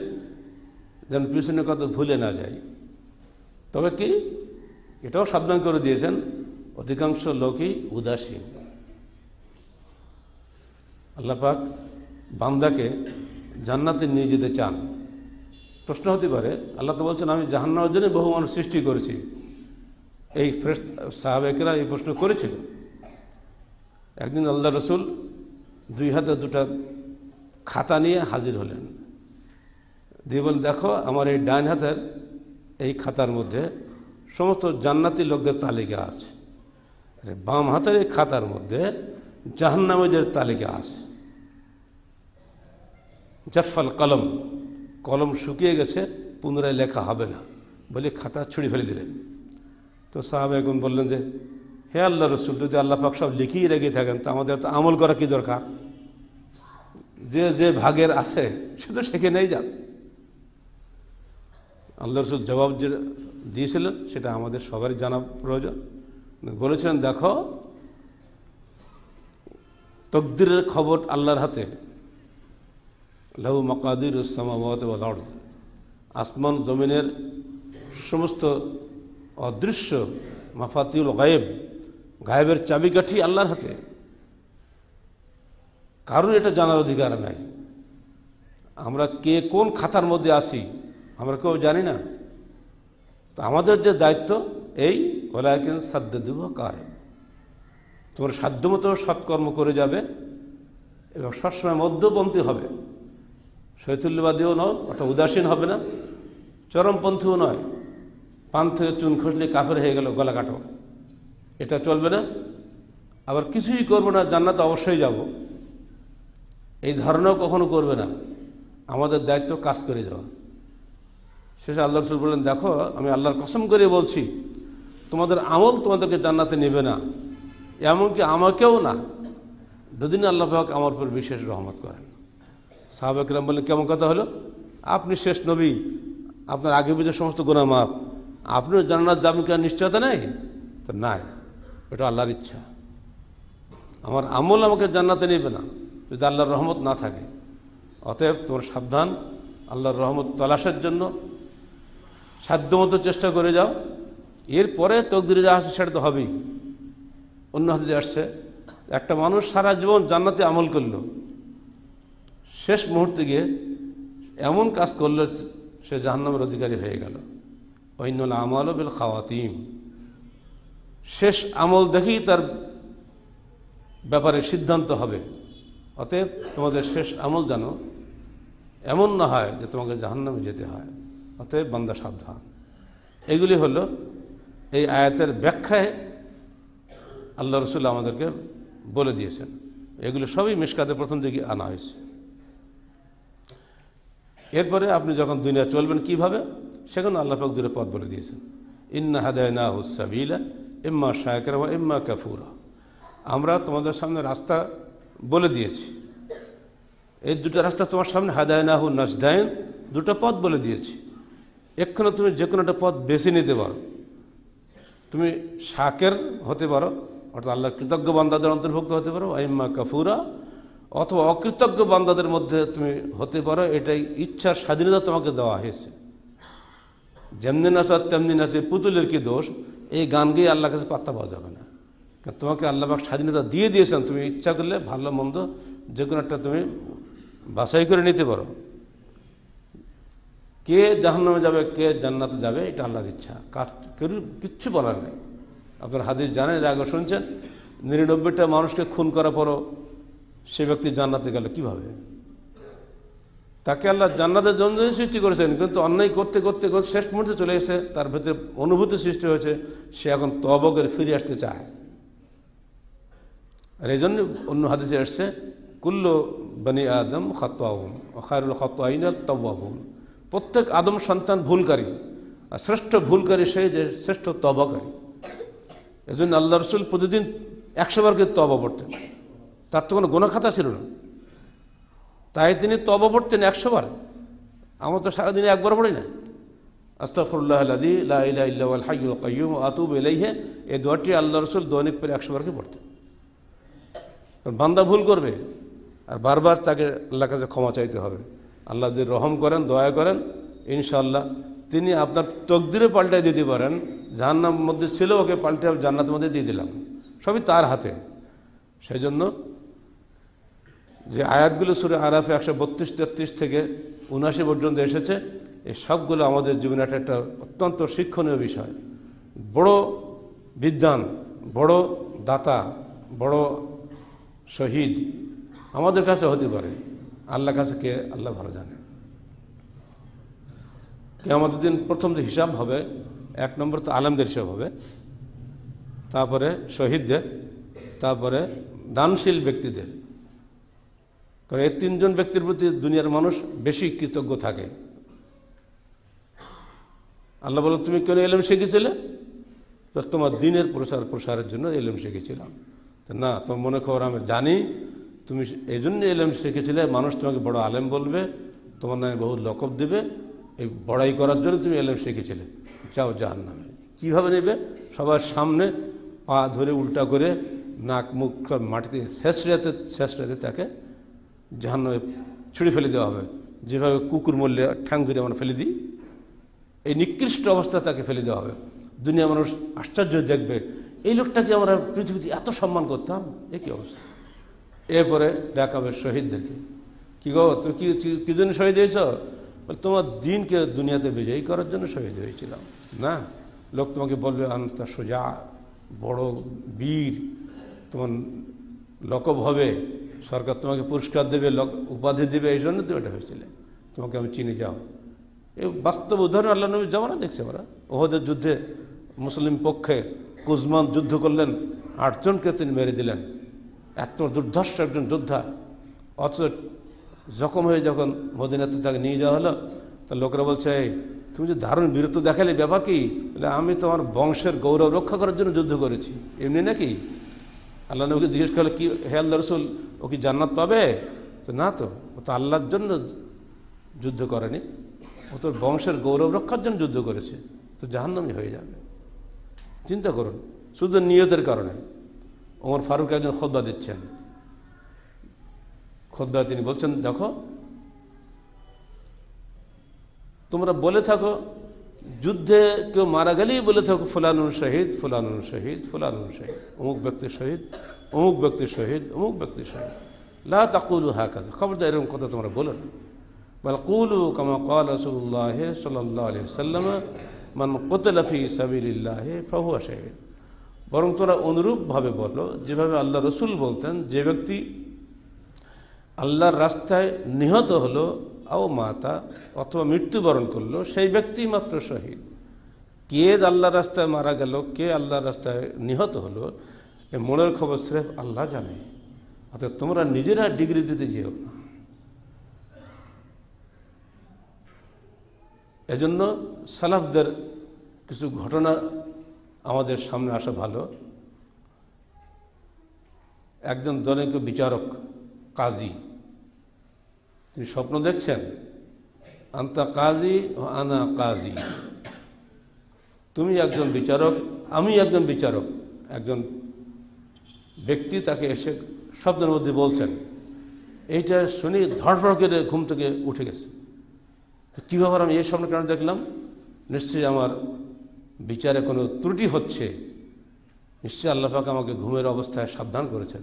যেন পিছনে কথা ভুলে না যায়। তবে কি এটাও সাবধান করে দিয়েছেন, অধিকাংশ লোকই উদাসীন। আল্লাহ পাক বান্দাকে জান্নাতে নিয়ে যেতে চান। প্রশ্ন হতে পারে, আল্লাহ তো বলছেন আমি জাহান্নামের জন্য বহু মানুষ সৃষ্টি করেছি। এই সাহাবায়েকেরা এই প্রশ্ন করেছিল। একদিন আল্লাহ রসুল 2 হাতে 2টা খাতা নিয়ে হাজির হলেন, দিয়ে বলেন দেখো আমার এই ডান হাতের এই খাতার মধ্যে সমস্ত জান্নাতি লোকদের তালিকা আছে, বাম হাতের এই খাতার মধ্যে জাহান্নামীদের তালিকা আছে। জাফাল কলম, কলম শুকিয়ে গেছে, পুনরায় লেখা হবে না বলে খাতা ছুঁড়ে ফেলে দিলেন। তো সাহাবা এখন বললেন যে হে আল্লাহ রসুল, যদি আল্লাহ পাক সব লিখিয়ে রেখে থাকেন তা আমাদের তো আমল করা কি দরকার? যে যে ভাগের আছে সে তো সেখানেই যান। আল্লাহ রসুল জবাব যে দিয়েছিলেন সেটা আমাদের সবারই জানা প্রয়োজন। বলেছিলেন দেখো তকদিরের খবর আল্লাহর হাতে, লাহু মাকাদিরুস সামাওয়াতি ওয়াল আরদ, আসমান জমিনের সমস্ত অদৃশ্য মাফাতিউল গায়েব, গায়েবের চাবিকাঠি আল্লাহর হাতে, কারোর এটা জানার অধিকার নাই। আমরা কে কোন খাতার মধ্যে আসি আমরা কেউ জানি না। তো আমাদের যে দায়িত্ব এই ওয়ালাকিন সাদ্দাদু ওয়া কারিব, তোমার সাধ্যমতো সৎকর্ম করে যাবে এবং সবসময় মধ্যপন্থী হবে, শৈথুল্যবাদীও নয়, অর্থাৎ উদাসীন হবে না, চরমপন্থীও নয়, পান থেকে চুন খসলে কাফের হয়ে গেল গলা কাটো, এটা চলবে না। আবার কিছুই করবো না, জান্নাতে অবশ্যই যাব, এই ধারণাও কখনো করবে না। আমাদের দায়িত্ব কাজ করে যাওয়া। শেষে আল্লাহ রসুল বললেন দেখো আমি আল্লাহর কসম করে বলছি তোমাদের আমল তোমাদেরকে জান্নাতে নেবে না, এমনকি আমাকেও না, যদি না আল্লাহ পাক আমার উপর বিশেষ রহমত করেন। সাহাবা কিরাম বললেন কেমন কথা হলো? আপনি শেষ নবী, আপনার আগে পিছনে সমস্ত গুনাহ মাফ, আপনিও জান্নাত যাবেন কি নিশ্চয়তা নেই? তো নাই, এটা আল্লাহর ইচ্ছা। আমার আমল আমাকে জান্নাতে নেবে না যদি আল্লাহর রহমত না থাকে। অতএব তোমার সাবধান, আল্লাহর রহমত তলাশের জন্য সাধ্যমতো চেষ্টা করে যাও। এরপরে তকদিরে যা আসে সেটা তো হবেই। অন্য হাদিসে আসছে একটা মানুষ সারা জীবন জান্নাতে আমল করলো, শেষ মুহূর্তে গিয়ে এমন কাজ করলো সে জাহান্নামের অধিকারী হয়ে গেল। ওয়াইনাল আমালু বিল খাওয়াতিম, শেষ আমল দেখেই তার ব্যাপারে সিদ্ধান্ত হবে। অতএব তোমাদের শেষ আমল যেন এমন না হয় যে তোমাকে জাহান্নামে যেতে হয়। অতএব বান্দা সাবধান। এগুলি হলো এই আয়াতের ব্যাখ্যায় আল্লাহ রসুল আমাদেরকে বলে দিয়েছেন। এগুলো সবই মিশকাতে প্রথম দিকে আনা হয়েছে। এরপরে আপনি যখন দুনিয়া চলবেন কিভাবে, সেখানে আল্লাহ পাক দুটো পথ বলে দিয়েছেন। ইন্না হাদায়নাহুস সাবিলা ইম্মা শাকিরা ওয়া ইম্মা কাফুরা, আমরা তোমাদের সামনে রাস্তা বলে দিয়েছি। এই দুটো রাস্তা তোমার সামনে, হাদায়নাহু নাজদাইন, দুটো পথ বলে দিয়েছি। এক্ষণে তুমি যে কোনো একটা পথ বেছে নিতে পারো। তুমি শাকের হতে পারো, অর্থাৎ আল্লাহর কৃতজ্ঞ বান্দাদের অন্তর্ভুক্ত হতে পারো, আইম্মা কাফুরা, অথবা অকৃতজ্ঞ বান্দাদের মধ্যে তুমি হতে পারো। এটাই ইচ্ছার স্বাধীনতা তোমাকে দেওয়া হয়েছে। যেমনি নাচা তেমনি নাচে, পুতুলের কি দোষ, এই গান গিয়ে আল্লাহর কাছে পাত্তা পাওয়া যাবে না। তোমাকে আল্লাহ পাক স্বাধীনতা দিয়ে দিয়েছেন, তুমি ইচ্ছা করলে ভালো মন্দ যে কোনো একটা তুমি বাছাই করে নিতে পারো। কে জাহান্নামে যাবে কে জান্নাতে যাবে এটা আল্লাহর ইচ্ছা, কেউ কিচ্ছু বলার নেই। আপনার হাদিস জানেন, এর আগে শুনছেন, 99টা মানুষকে খুন করার পরও সে ব্যক্তি জান্নাতে গেল কিভাবে? তাকে আল্লাহ জান্নাতের জন্য সৃষ্টি করেছেন, কিন্তু অন্যায় করতে করতে করতে শেষ মুহূর্তে চলে এসে তার ভেতরে অনুভূতি সৃষ্টি হয়েছে, সে এখন তওবা করে ফিরে আসতে চায়। আর এই জন্য অন্য হাদিসে আসছে কুল্লু বনি আদম খাত্তাউন ওয়া খায়রুল খাত্তাইনা আত-তাওয়াবুন, প্রত্যেক আদম সন্তান ভুলকারী, আর শ্রেষ্ঠ ভুলকারী সেই যে শ্রেষ্ঠ তওবাকারী। এজন্য আল্লাহ রসুল প্রতিদিন 100 বার করে তওবা পড়তেন। তার তো কোনো গুনাহ খাতা ছিল না, তাই তিনি তওবা পড়তেন 100 বার। আমরা তো সারাদিনে একবার পড়ি না। আস্তাগফিরুল্লাহাল্লাযী লা ইলাহা ইল্লা হুয়াল হাইয়ুল কাইয়্যুম ওয়া আতুবু ইলাইহি, এই দোয়াটি আল্লাহ রসুল দৈনিক প্রায় 100 বার করে পড়তেন। বান্দা ভুল করবে আর বারবার তাকে আল্লাহর কাছে ক্ষমা চাইতে হবে। আল্লাহ যদি রহম করেন, দয়া করেন, ইনশাআল্লাহ তিনি আপনার তকদিরে পাল্টাই দিতে পারেন। জাহান্নামের মধ্যে ছিল, ওকে পাল্টে জান্নাতের মধ্যে দিয়ে দিলাম, সবই তার হাতে। সেই জন্য যে আয়াতগুলো সূরা আরাফে 132-33 থেকে 79 পর্যন্ত এসেছে, এই সবগুলো আমাদের জীবনে একটা অত্যন্ত শিক্ষণীয় বিষয়। বড় বিদ্বান, বড় দাতা, বড় শহীদ আমাদের কাছে হতে পারে, আল্লাহর কাছে কে আল্লাহ ভালো জানে। কিয়ামতের দিন প্রথম যে হিসাব হবে, 1 নম্বর তো আলেমদের হিসাব হবে, তারপরে শহীদদের, তারপরে দানশীল ব্যক্তিদের। কারণ এই 3 জন ব্যক্তির প্রতি দুনিয়ার মানুষ বেশি কৃতজ্ঞ থাকে। আল্লাহ বলেন, তুমি কেন ইলম শিখেছিলে? তোমার দ্বীনের প্রসারের জন্য ইলম শিখেছিলাম। না, তোমার মনে খবর আমি জানি তুমি এই জন্য ইলম শিখেছিলে, মানুষ তোমাকে বড় আলেম বলবে, তোমার নামে বহু লকব দেবে, এই বড়াই করার জন্য তুমি ইলম শিখেছিলে, যাও জাহান্নামে। কীভাবে নেবে? সবার সামনে পা ধরে উল্টা করে নাক মুখ মাটিতে শেষ রাতে তাকে জাহান্নামে ছুঁড়ে ফেলে দেওয়া হবে, যেভাবে কুকুর মরলে ঠ্যাং ধরে আমরা ফেলে দিই, এই নিকৃষ্ট অবস্থা তাকে ফেলে দেওয়া হবে। দুনিয়া মানুষ আশ্চর্য দেখবে, এই লোকটাকে আমরা পৃথিবীতে এত সম্মান করতাম, এ কী অবস্থা। এরপরে দেখাবে শহীদদেরকে, কী গো তুমি কী জন্য শহীদ হয়েছ? তোমার দিনকে দুনিয়াতে বিজয়ী করার জন্য শহীদ হয়েছিলাম। না, লোক তোমাকে বলবে আনতা সোজা, বড় বীর, তোমার লকব হবে, সরকার তোমাকে পুরস্কার দেবে, উপাধি দেবে, এই জন্য তুমি এটা হয়েছিলে, তোমাকে আমি চিনি, যাও। এই বাস্তব উদাহরণ আল্লাহ নবী জামানা দেখছে আমরা। ওহদের যুদ্ধে মুসলিম পক্ষে কুজমান যুদ্ধ করলেন, 8 জনকে তিনি মেরে দিলেন, এত দুর্ধর্ষ একজন যোদ্ধা। অথচ জখম হয়ে যখন মদিনাতে তাকে নিয়ে যাওয়া হলো, তা লোকরা বলছে, এই তুমি যে দারুণ বীরত্ব দেখালে, ব্যাপার কি? বলে, আমি তোমার বংশের গৌরব রক্ষা করার জন্য যুদ্ধ করেছি। এমনি নাকি? আল্লাহ নবীকে জিজ্ঞেস করলে, কি হে আল্লাহ রসুল, ও কি জান্নাত পাবে? তো না, তো ও তো আল্লাহর জন্য যুদ্ধ করেনি, ও তোর বংশের গৌরব রক্ষার জন্য যুদ্ধ করেছে, তো জাহান্নামী হয়ে যাবে। চিন্তা করুন, শুধু নিয়তের কারণে। ওমর ফারুক একজন খুতবা দিচ্ছেন, খুতবায় তিনি বলছেন, দেখো তোমরা বলে থাকো যুদ্ধে কেউ মারা গেলেই বলে থাকো ফুলানুন শহীদ, ফুলানুন শহীদ, ফুলানুন শহীদ, অমুক ব্যক্তি শহীদ, অমুক ব্যক্তি শহীদ, অমুক ব্যক্তি শহীদ। লা তাকুলু হাকাযা, খবরদার এরকম কথা তোমরা বলো না। বাল কুলু কামা ক্বালা রাসূলুল্লাহ সাল্লাল্লাহু আলাইহি ওয়াসাল্লাম, মান কুতিলা ফি সাবিলিল্লাহি ফাহুয়া শাহীদ। বরং তোমরা অনুরূপভাবে বলো যেভাবে আল্লাহ রসুল বলতেন, যে ব্যক্তি আল্লাহর রাস্তায় নিহত হলো, আও মাতা, অথবা মৃত্যুবরণ করলো, সেই ব্যক্তি মাত্র শহীদ। কে আল্লাহর রাস্তায় মারা গেল, কে আল্লাহর রাস্তায় নিহত হলো, এ মনের খবর স্রেফ আল্লাহ জানে। অর্থাৎ তোমরা নিজেরা ডিগ্রি দিতে যেও না। এজন্য সালাফদের কিছু ঘটনা আমাদের সামনে আসা ভালো। একজন জনৈক বিচারক, কাজী, তিনি স্বপ্ন দেখছেন, আন্তা কাজী ও আনা কাজী, তুমি একজন বিচারক, আমি একজন বিচারক। একজন ব্যক্তি তাকে এসে স্বপ্নের মধ্যে বলছেন, এইটা শুনে ধড়ফড় করে ঘুম থেকে উঠে গেছে। কী ব্যাপার, আমি এই স্বপ্ন কেন দেখলাম? নিশ্চয়ই আমার বিচারে কোনো ত্রুটি হচ্ছে, নিশ্চয়ই আল্লাহ পাক আমাকে ঘুমের অবস্থায় সাবধান করেছেন।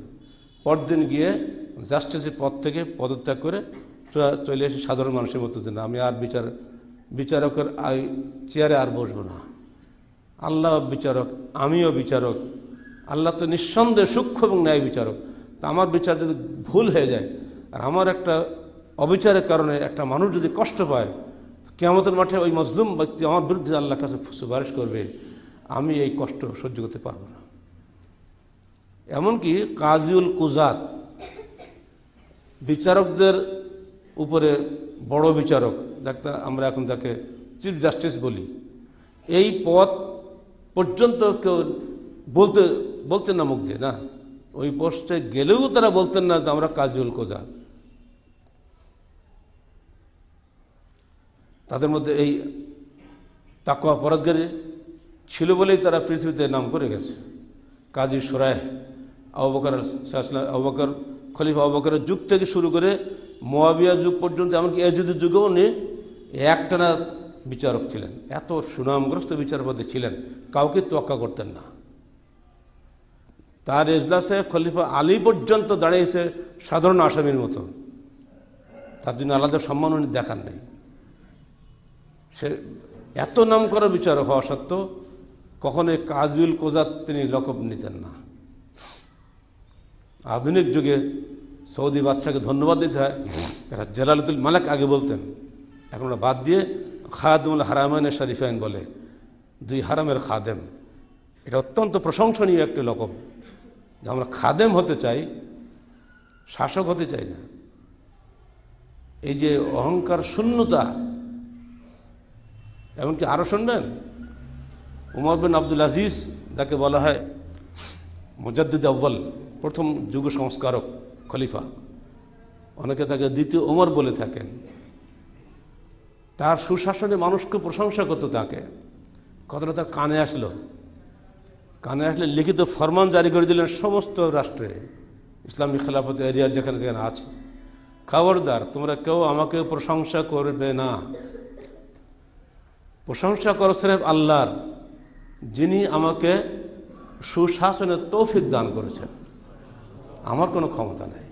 পরদিন গিয়ে জাস্টিসের পদ থেকে পদত্যাগ করে চলে এসে সাধারণ মানুষের মতো দিন, আমি আর বিচারকের চেয়ারে আর বসবো না। আল্লাহ বিচারক, আমিও বিচারক, আল্লাহ তো নিঃসন্দেহে সূক্ষ্ম এবং ন্যায় বিচারক। তা আমার বিচার যদি ভুল হয়ে যায়, আর আমার একটা অবিচারের কারণে একটা মানুষ যদি কষ্ট পায়, কিয়ামতের মাঠে ওই মজলুম ব্যক্তি আমার বিরুদ্ধে আল্লাহর কাছে সুপারিশ করবে, আমি এই কষ্ট সহ্য করতে পারবো না। এমনকি কাজিউল কুজাত, বিচারকদের উপরে বড় বিচারক, যাকে আমরা এখন যাকে চিফ জাস্টিস বলি, এই পদ পর্যন্ত কেউ বলতেন না মুখ দিয়ে, না, ওই পোস্টে গেলেও তারা বলতেন না যে আমরা কাজিউল কুজাত। তাদের মধ্যে এই তাকওয়া পরহেজগারি ছিল বলেই তারা পৃথিবীতে নাম করে গেছে। কাজী সুরাইহ, আবু বকর খলিফা আবু বকরের যুগ থেকে শুরু করে মুয়াবিয়া যুগ পর্যন্ত, এমনকি ইয়াজিদের যুগেও উনি একটানা বিচারক ছিলেন। এত সুনামগ্রস্ত বিচারপতি ছিলেন, কাউকে তোয়াক্কা করতেন না। তার এজলাসে খলিফা আলী পর্যন্ত দাঁড়িয়েছে সাধারণ আসামির মতো, তার জন্য আলাদা সম্মান উনি দেখান নাই। সে এত নাম করা বিচারক হওয়া সত্ত্বেও কখনোই কাজিউল কোজাত তিনি লকব নিতেন না। আধুনিক যুগে সৌদি বাদশাকে ধন্যবাদ দিতে হয়, এরা জালালুল মালিক আগে বলতেন, এখন ওরা বাদ দিয়ে খাদেমুল হারামাইন শরীফাইন বলে, দুই হারামের খাদেম। এটা অত্যন্ত প্রশংসনীয় একটি লকব, যে আমরা খাদেম হতে চাই, শাসক হতে চাই না। এই যে অহংকার শূন্যতা, এমনকি আরও শুনবেন উমর বিন আব্দুল আজিজ, যাকে বলা হয় মুজাদ্দিদ আউ্বাল, প্রথম যুগ সংস্কারক খলিফা, অনেকে তাকে দ্বিতীয় ওমর বলে থাকেন। তার সুশাসনে মানুষকে প্রশংসা করতো তাকে। কথাটা তার কানে আসলো, কানে আসলে লিখিত ফরমান জারি করে দিলেন সমস্ত রাষ্ট্রে, ইসলামী খেলাফত এরিয়া যেখানে যেখানে আছে, খবরদার তোমরা কেউ আমাকে প্রশংসা করবে না। প্রশংসা করো স্রেফ আল্লাহর, যিনি আমাকে সুশাসনের তৌফিক দান করেছেন, আমার কোনো ক্ষমতা নেই।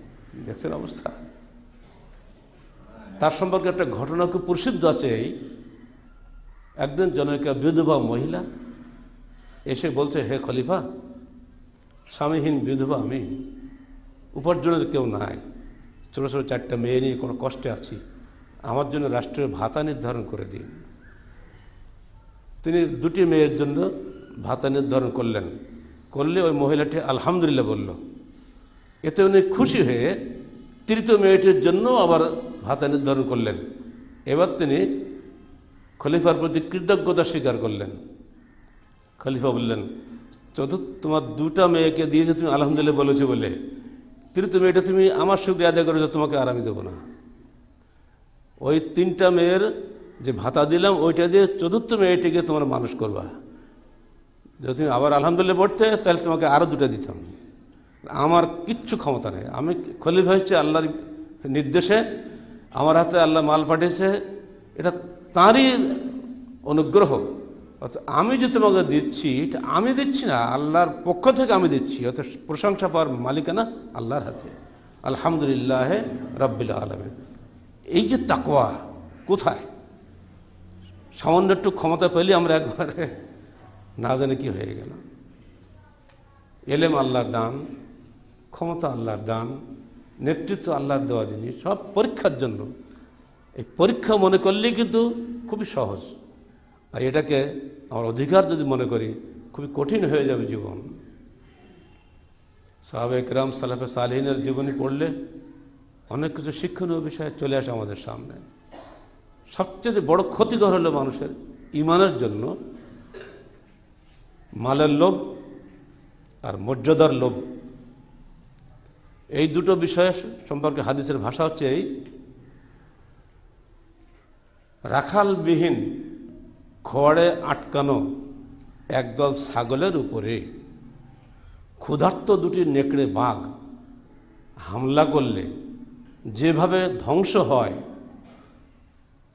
দেখছেন অবস্থা। তার সম্পর্কে একটা ঘটনা খুব প্রসিদ্ধ আছে। একদিন জনৈকা বিধবা মহিলা এসে বলছে, হে খলিফা, স্বামীহীন বিধবা আমি, উপার্জনের কেউ নাই, ছোটো ছোটো 4টা মেয়ে নিয়ে কোনো কষ্টে আছি, আমার জন্য রাষ্ট্রীয় ভাতা নির্ধারণ করে দিন। তিনি 2টি মেয়ের জন্য ভাতা নির্ধারণ করলেন। করলে ওই মহিলাটি আলহামদুলিল্লাহ বলল। এতে উনি খুশি হয়ে 3য় মেয়েটির জন্য আবার ভাতা নির্ধারণ করলেন। এবার তিনি খলিফার প্রতি কৃতজ্ঞতা স্বীকার করলেন। খলিফা বললেন, তোমার 2টা মেয়েকে দিয়েছে তুমি আলহামদুলিল্লাহ বলেছো বলে, 3য় মেয়েটা তুমি আমার শুকরিয়া আদায় করেছো, তোমাকে আর আমি দেবো না। ওই 3টা মেয়ের যে ভাতা দিলাম ওইটা দিয়ে 4র্থ মেয়েটিকে তোমার মানুষ করবা। যদি তুমি আবার আলহামদুলিল্লাহ পড়তে তাহলে তোমাকে আরও 2টা দিতাম। আমার কিচ্ছু ক্ষমতা নেই, আমি খলিফা হচ্ছে আল্লাহর নির্দেশে, আমার হাতে আল্লাহ মাল পাঠিয়েছে, এটা তাঁরই অনুগ্রহ। অর্থাৎ আমি যে তোমাকে দিচ্ছি এটা আমি দিচ্ছি না, আল্লাহর পক্ষ থেকে আমি দিচ্ছি। অর্থাৎ প্রশংসা পাওয়ার মালিকানা আল্লাহর হাতে। আলহামদুলিল্লাহ রাব্বিল আলামিন। এই যে তাকওয়া কোথায়? সামান্য একটু ক্ষমতা পেলে আমরা একবারে না জানি কি হয়ে গেল। এলেম আল্লাহর দান, ক্ষমতা আল্লাহর দান, নেতৃত্ব আল্লাহর দেওয়া জিনিস, সব পরীক্ষার জন্য। এই পরীক্ষা মনে করলেই কিন্তু খুবই সহজ, আর এটাকে আমার অধিকার যদি মনে করি খুবই কঠিন হয়ে যাবে জীবন। সাহাবে কেরাম সালাফে সালেহিনের জীবনী পড়লে অনেক কিছু শিক্ষণীয় বিষয় চলে আসে আমাদের সামনে। সবচেয়ে বড় ক্ষতিকর হলো মানুষের ইমানের জন্য মালের লোভ আর মর্যাদার লোভ। এই দুটো বিষয় সম্পর্কে হাদিসের ভাষা হচ্ছে এই, রাখালবিহীন খড়ে আটকানো একদল ছাগলের উপরে ক্ষুধার্ত 2টি নেকড়ে বাঘ হামলা করলে যেভাবে ধ্বংস হয়,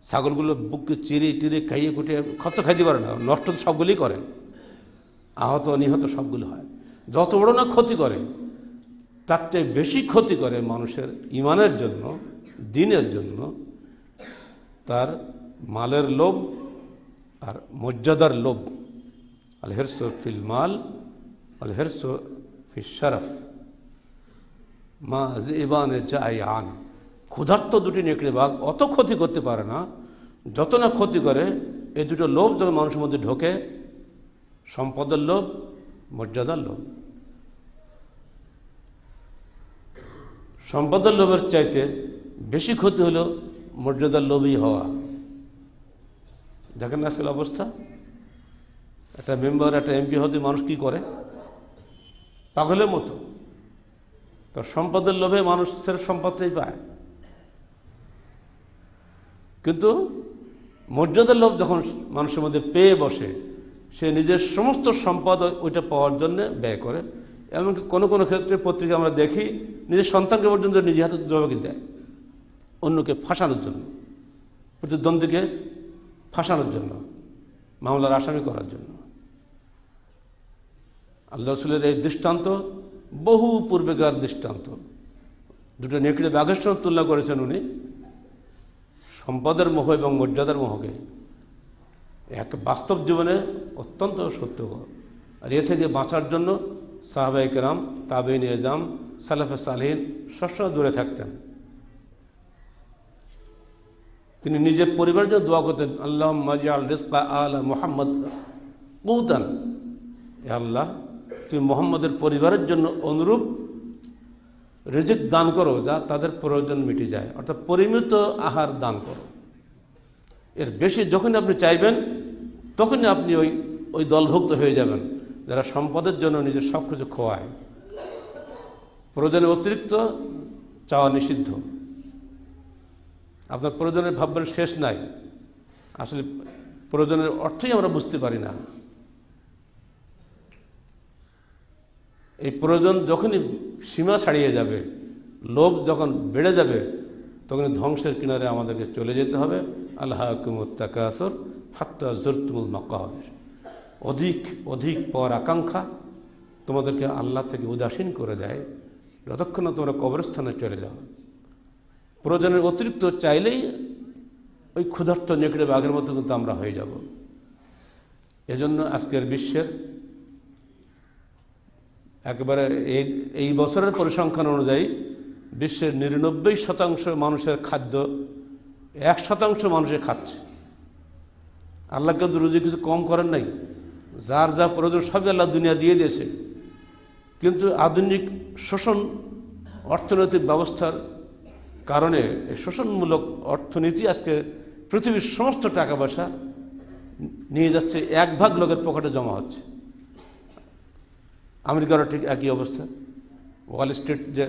ছাগলগুলো বুককে চিরে টিরে খাইয়ে কুটিয়ে ক্ষত খাইতে পারে না, নষ্ট তো সবগুলি করে, আহত নিহত সবগুলো হয়। যত বড় না ক্ষতি করে, তার চেয়ে বেশি ক্ষতি করে মানুষের ইমানের জন্য, দ্বীনের জন্য তার মালের লোভ আর মর্যাদার লোভ। আল হিরস ফিল মাল আল হিরস ফিল শরফ মা জিবানে জায়ান। ক্ষুধার্ত 2টি নেকড়ে বাঘ অত ক্ষতি করতে পারে না যত না ক্ষতি করে এই দুটো লোভ যখন মানুষের মধ্যে ঢোকে, সম্পদের লোভ, মর্যাদার লোভ। সম্পদের লোভের চাইতে বেশি ক্ষতি হলো মর্যাদার লোভী হওয়া। দেখেন না আজকাল অবস্থা, একটা মেম্বার একটা এমপি হতে মানুষ কি করে, পাগলের মতো। কারণ সম্পদের লোভে মানুষের সম্পদটাই পায়, কিন্তু মর্যাদার লোভ যখন মানুষের মধ্যে পেয়ে বসে, সে নিজের সমস্ত সম্পদ ওইটা পাওয়ার জন্য ব্যয় করে। এমনকি কোনো কোনো ক্ষেত্রে পত্রিকা আমরা দেখি নিজের সন্তানকে পর্যন্ত নিজে হাতে জবাকি দেয় অন্যকে ফাঁসানোর জন্য, প্রতিদ্বন্দ্বীকে ফাঁসানোর জন্য, মামলার আসামি করার জন্য। আল্লাহ রসুলের এই দৃষ্টান্ত বহু পূর্বেকার দৃষ্টান্ত। দুটো নেকড়ে বাঘের সঙ্গে তুলনা করেছেন উনি, সম্পদের মোহ এবং মর্যাদার মোহকে। এক বাস্তব জীবনে অত্যন্ত সত্যকর। আর এ থেকে বাঁচার জন্য সাহাবায়ে কেরাম, তাবেঈন এজাম, সালাফে সালেহিন সবসময় দূরে থাকতেন। তিনি নিজের পরিবারের জন্য দোয়া করতেন, আল্লাহুম্মা জাআল রিজকা আলা মুহাম্মদ কুতান, হে আল্লাহ তুমি মুহাম্মদের পরিবারের জন্য অনুরূপ রিজিক দান করো যা তাদের প্রয়োজন মিটে যায়, অর্থাৎ পরিমিত আহার দান করো। এর বেশি যখনই আপনি চাইবেন তখনই আপনি ওই দলভুক্ত হয়ে যাবেন যারা সম্পদের জন্য নিজের সব কিছু খোয়ায়। প্রয়োজনের অতিরিক্ত চাওয়া নিষিদ্ধ। আপনার প্রয়োজনের ভাববেন শেষ নাই, আসলে প্রয়োজনের অর্থই আমরা বুঝতে পারি না। এই প্রয়োজন যখনই সীমা ছাড়িয়ে যাবে, লোভ যখন বেড়ে যাবে, তখন ধ্বংসের কিনারে আমাদেরকে চলে যেতে হবে। আলহাকুমুত তাকাসুর হাত্তা যুরতুমুল মাকাবির। অধিক অধিক পাওয়ার আকাঙ্ক্ষা তোমাদেরকে আল্লাহ থেকে উদাসীন করে দেয়, যতক্ষণ না তোমরা কবরস্থানে চলে যাও। প্রয়োজনের অতিরিক্ত চাইলেই ওই ক্ষুধার্ত নেকড়ে বাঘের মতো কিন্তু আমরা হয়ে যাব। এজন্য আজকের বিশ্বের একেবারে এই বছরের পরিসংখ্যান অনুযায়ী বিশ্বের 99% মানুষের খাদ্য 1% মানুষে খাচ্ছে। আল্লাহ কিন্তু রুজি কিছু কম করেন নাই, যার যা প্রয়োজন সবই আল্লাহ দুনিয়া দিয়ে দিয়েছে। কিন্তু আধুনিক শোষণ অর্থনৈতিক ব্যবস্থার কারণে এই শোষণমূলক অর্থনীতি আজকে পৃথিবীর সমস্ত টাকা পয়সা নিয়ে যাচ্ছে, 1% লোকের পকেটে জমা হচ্ছে। আমেরিকারও ঠিক একই অবস্থা। ওয়াল স্ট্রিট যে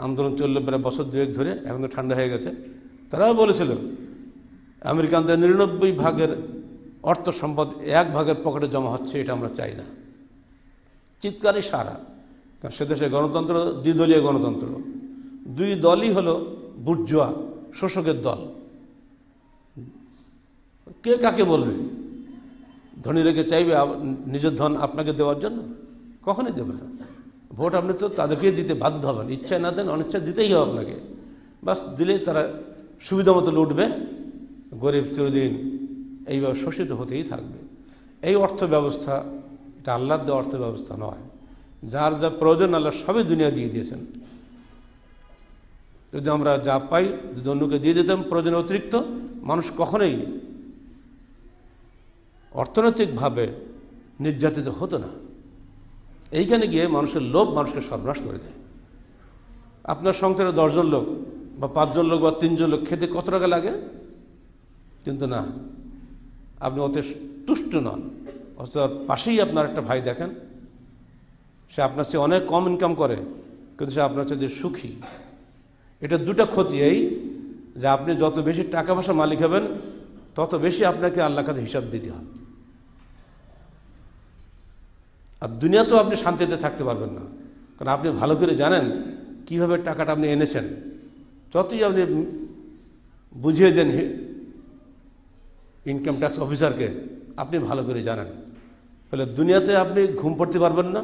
আন্দোলন চলল প্রায় বছর 2 ধরে, এখন তো ঠান্ডা হয়ে গেছে, তারাও বলেছিল আমেরিকানদের 99% অর্থ সম্পদ 1% পকেটে জমা হচ্ছে, এটা আমরা চাই না। চিৎকারই সারা। কারণ সে দেশে গণতন্ত্র দ্বিদলীয় গণতন্ত্র, 2 দলই হলো বুর্জোয়া শোষকের দল। কে কাকে বলবে? ধনী রেখে চাইবে নিজের ধন আপনাকে দেওয়ার জন্য? কখনই দেবে না। ভোট আপনি তো তাদেরকে দিতে বাধ্য হবেন, ইচ্ছায় না দেন অনিচ্ছায় দিতেই হবে আপনাকে। বাস দিলেই তারা সুবিধা মতো লুটবে, গরিব চিরদিন এইভাবে শোষিত হতেই থাকবে। এই অর্থ ব্যবস্থা এটা আল্লাহর দেওয়া অর্থ ব্যবস্থা নয়। যার যা প্রয়োজন আল্লাহ সবই দুনিয়া দিয়ে দিয়েছেন। যদি আমরা যা পাই যদি অন্যকে দিয়ে দিতাম প্রয়োজন অতিরিক্ত, মানুষ কখনোই অর্থনৈতিকভাবে নির্যাতিত হতো না। এইখানে গিয়ে মানুষের লোভ মানুষকে সর্বনাশ করে দেয়। আপনার সংসারে 10 জন লোক বা 5 জন লোক বা 3 জন লোক খেতে কত টাকা লাগে? কিন্তু না, আপনি অত তুষ্ট নন। অথচ পাশেই আপনার একটা ভাই দেখেন, সে আপনার চেয়ে অনেক কম ইনকাম করে, কিন্তু সে আপনার চেয়ে সুখী। এটা 2টা ক্ষতি, এই যে আপনি যত বেশি টাকা পয়সা মালিক হবেন তত বেশি আপনাকে আল্লাহর কাছে হিসাব দিতে হবে। আর দুনিয়াতেও আপনি শান্তিতে থাকতে পারবেন না, কারণ আপনি ভালো করে জানেন কিভাবে টাকাটা আপনি এনেছেন। যতই আপনি বুঝিয়ে দেন ইনকাম ট্যাক্স অফিসারকে, আপনি ভালো করে জানেন। ফলে দুনিয়াতে আপনি ঘুম পড়তে পারবেন না,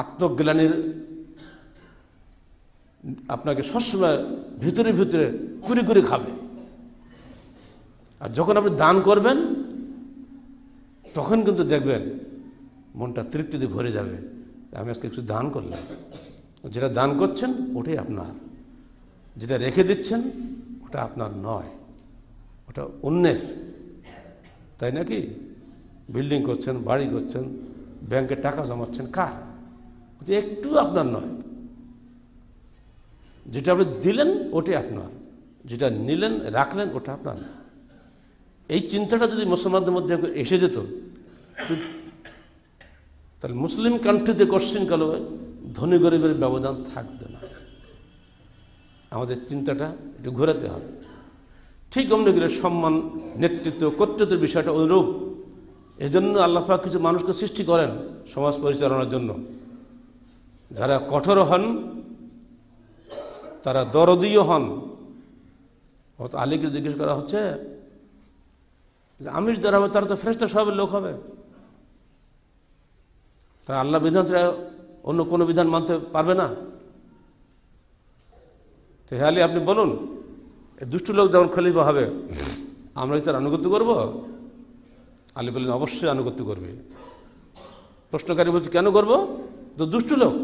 আত্মগ্লানির আপনাকে সবসময় ভিতরে ভিতরে কুড়ি কুড়ি খাবে। আর যখন আপনি দান করবেন তখন কিন্তু দেখবেন মনটা তৃপ্তিতে ভরে যাবে, আমি আজকে কিছু দান করলাম। যেটা দান করছেন ওটাই আপনার, যেটা রেখে দিচ্ছেন ওটা আপনার নয়, ওটা অন্যের। তাই নাকি? বিল্ডিং করছেন, বাড়ি করছেন, ব্যাংকে টাকা জমাচ্ছেন, কার? ওটা একটু আপনার নয়। যেটা আপনি দিলেন ওটাই আপনার, যেটা নিলেন রাখলেন ওটা আপনার না। এই চিন্তাটা যদি মুসলমানদের মধ্যে এসে যেত, তাহলে মুসলিম কান্ট্রিতে কোশ্চিন কালো ধনী গরিবের ব্যবধান থাকবে না। আমাদের চিন্তাটা একটু ঘোরাতে হবে। ঠিক অমনি করে সম্মান, নেতৃত্ব, কর্তৃত্বের বিষয়টা অনুরূপ। এজন্য আল্লাহ পাক কিছু মানুষকে সৃষ্টি করেন সমাজ পরিচালনার জন্য, যারা কঠোর হন, তারা দরদীয় হন। আলীকে জিজ্ঞেস করা হচ্ছে, আমির যারা হবে তারা তো ফেরেশতা স্বভাবের লোক হবে। তা আল্লাহ বিধান ছাড়া অন্য কোনো বিধান মানতে পারবে না? তো হে আলী, আপনি বলুন, এই দুষ্ট লোক যখন খলিফা হবে আমরা কি তার আনুগত্য করব? আলী বললেন, অবশ্যই আনুগত্য করবে। প্রশ্নকারী বলছে, কেন করব? তো দুষ্ট লোক।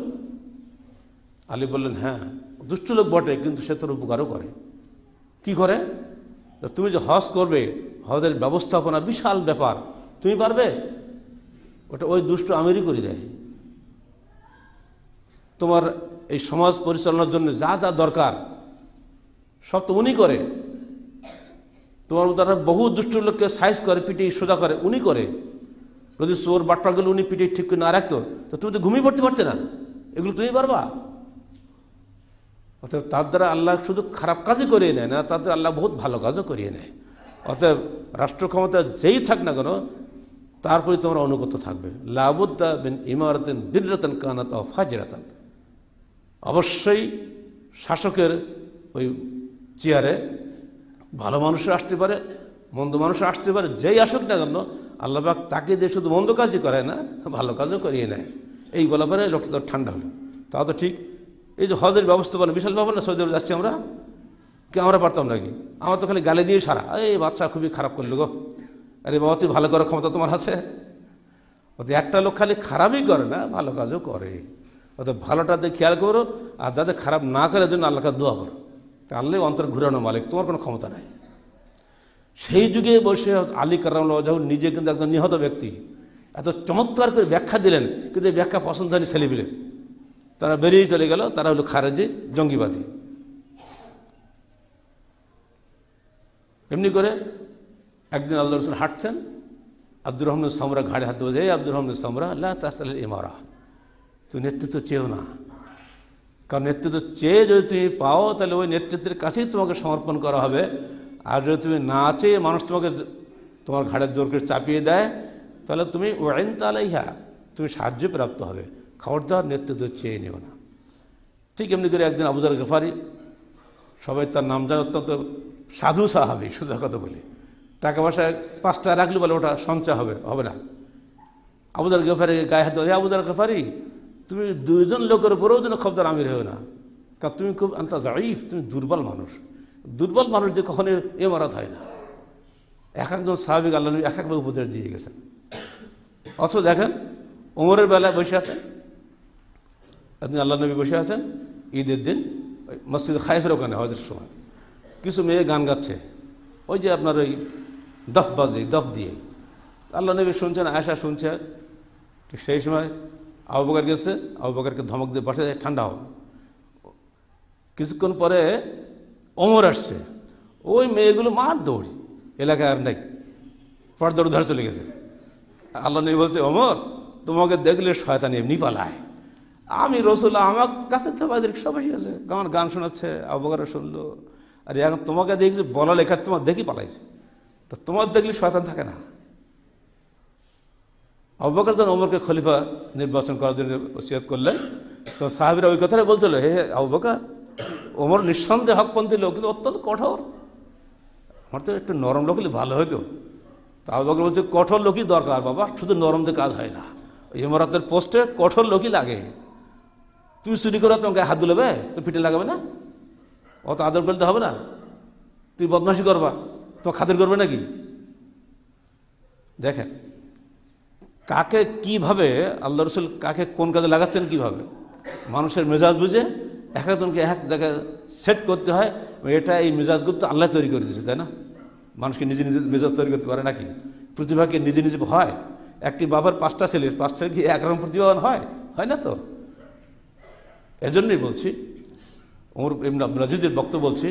আলী বললেন, হ্যাঁ দুষ্ট লোক বটে, কিন্তু সে তোর উপকারও করে। কি করে? তুমি যে হজ করবে, হজের ব্যবস্থাপনা বিশাল ব্যাপার, তুমি পারবে? ওটা ওই দুষ্ট আমিরই করে দেয়। তোমার এই সমাজ পরিচালনার জন্য যা যা দরকার সব তো উনি করে। তোমার দ্বারা বহু দুষ্ট লোককে সাইজ করে, পিটিয়ে সোজা করে, উনি করে। যদি চোর বাটপাগুলো উনি পিটিয়ে ঠিক করে না রাখতো তো তুমি তো ঘুমিয়ে পড়তে পারতে না, এগুলো তুমি পারবা? অতএব তার দ্বারা আল্লাহ শুধু খারাপ কাজই করিয়ে নেয় না, তার দ্বারা আল্লাহ বহুত ভালো কাজও করিয়ে নেয়। অতএব রাষ্ট্র ক্ষমতা যেই থাক না কেন তারপরে তোমরা অনুগত থাকবে। লাবুদ্দা বিন ইমারাতিন বিররাতান কানাত আও ফাজরাতান, অবশ্যই শাসকের ওই চেয়ারে ভালো মানুষও আসতে পারে, মন্দ মানুষও আসতে পারে, যেই আসুক না কেন আল্লাহ পাক তাকে দিয়ে শুধু মন্দ কাজই করে না, ভালো কাজও করিয়ে নেয়। এই বলা পরে লোকটা তো ঠান্ডা হলো। তাও তো ঠিক, এই যে হজের ব্যবস্থাপনা বিশাল ব্যাপার না, সৌদি আরব যাচ্ছি আমরা, কি আমরা পারতাম নাকি? আমার তো খালি গালি দিয়ে সারা, এই বাচ্চা খুবই খারাপ করলো গো, আরে বাবা তুই ভালো করার ক্ষমতা তোমার আছে? অত একটা লোক খালি খারাপই করে না, ভালো কাজও করে। অত ভালোটাতে খেয়াল করো, আর যাতে খারাপ না করার জন্য আল্লাহকে দোয়া করো। আল্লাহ অন্তর ঘুরানো মালিক, তোমার কোনো ক্ষমতা নাই। সেই যুগে বসে আলী কারামুল্লাহ যখন নিজে কিন্তু একজন নিহত ব্যক্তি এত চমৎকার করে ব্যাখ্যা দিলেন, কিন্তু এই ব্যাখ্যা পছন্দ হয়নি ছেলেপিলের, তারা বেরিয়ে চলে গেল, তারা হলো খারেজি, জঙ্গিবাদী। এমনি করে একদিন আল্লাহ রসুল হাঁটছেন, আব্দুর রহমান সামরা ঘাড়ে হাত দেবো, এই আব্দুর রহমান সামরা আল্লাহ তাস্তাল ইমারা, তুমি নেতৃত্ব চেয়েও না, কারণ নেতৃত্ব চেয়ে যদি তুমি পাও তাহলে ওই নেতৃত্বের কাছেই তোমাকে সমর্পণ করা হবে। আর যদি তুমি না চেয়ে মানুষ তোমাকে তোমার ঘাড়ের জোর করে চাপিয়ে দেয় তাহলে তুমি ওয়াইন তালাইহা, তুমি সাহায্য প্রাপ্ত হবে। খবরদার নেতৃত্ব চেয়ে নিও না। ঠিক এমনি করে একদিন আবু যর গফারি, সবাই তার নাম জানে, অত্যন্ত সাধু সাহাবী, সোজা কথা বলি, টাকা পয়সা 5 টাকা রাখলে বলে ওটা সঞ্চয় হবে, হবে না। আবু যর গফারি গায়ে হাত দেয়, আবু যর গফারি তুমি 2 জন লোকের উপরেও যেন খবরদার আমির হও না, কারণ তুমি খুব আন্তা জাইফ, তুমি দুর্বল মানুষ। দুর্বল মানুষ যে কখনো ইমারত হয় না। এক একজন সাহাবী আল্লাহ নবী এক একভাবে উপদেশ দিয়ে গেছেন। অথচ দেখেন ওমরের বেলায় বসে আছেন, একদিন আল্লাহ নবী বসে আছেন ঈদের দিন মসজিদ খাইফের ওখানে হজের সময়, কিছু মেয়ে গান গাচ্ছে, ওই যে আপনার ওই দফ বাজে, দফ দিয়ে। আল্লাহ নবী শুনছেন, আয়েশা শুনছে। ঠিক সেই সময় আবু বকর গেছে, আবু বকরকে ধমক দিয়ে পাঠিয়ে দেয়, ঠান্ডা হও। কিছুক্ষণ পরে ওমর আসছে, ওই মেয়েগুলো মার দৌড়ি, এলাকায় আর নাই, পর দৌড় ধরে চলে গেছে। আল্লাহ নবী বলছে, ওমর তোমাকে দেখলে শয়তান এমনি পালায়। আমি রসুল, আমার কাছে তো বাদের সবাই আছে, আমার গান শোনাচ্ছে, আবু বকর শুনলো, আর এখন তোমাকে দেখছি বলা লেখা তোমার দেখি পালাইছে, তো তোমার দেখলে শয়তান থাকে না। আবু বকর যখন ওমরকে খলিফা নির্বাচন করার জন্য ওসিয়ত করলেন, তো সাহাবীরা ওই কথাটা বলছিল, হে আবু বকর, ওমর নিঃসন্দেহে হকপন্থী লোক, কিন্তু অত্যন্ত কঠোর, আমার তো একটু নরম লোক হলে ভালো হতো। তা আবু বকর বলছে, কঠোর লোকই দরকার বাবা, শুধু নরম দিয়ে কাজ হয় না, ইমারতের পোস্টে কঠোর লোকই লাগে। তুই চুরি করে তোমাকে হাত দিলেবে তো পিঠে লাগাবে না, অত আদর করতে হবে না। তুই বদমাশি করবা, তোমার খাতির করবে নাকি? দেখেন কাকে কিভাবে আল্লাহ রসুল কাকে কোন কাজে লাগাচ্ছেন, কিভাবে মানুষের মেজাজ বুঝে এক একজনকে এক জায়গায় সেট করতে হয়। এটা এই মেজাজগুলো তো আল্লাহ তৈরি করে দিয়েছে, তাই না? মানুষকে নিজে নিজে মেজাজ তৈরি করতে পারে নাকি? প্রতিভাকে নিজে নিজে হয়? একটি বাবার 5টা ছেলে, 5টা কি একরকম প্রতিভাবান হয়? হয় না তো। এজন্যই বলছি, ওমর ইবনে আব্দুল আজিজের বক্তব্য বলছি,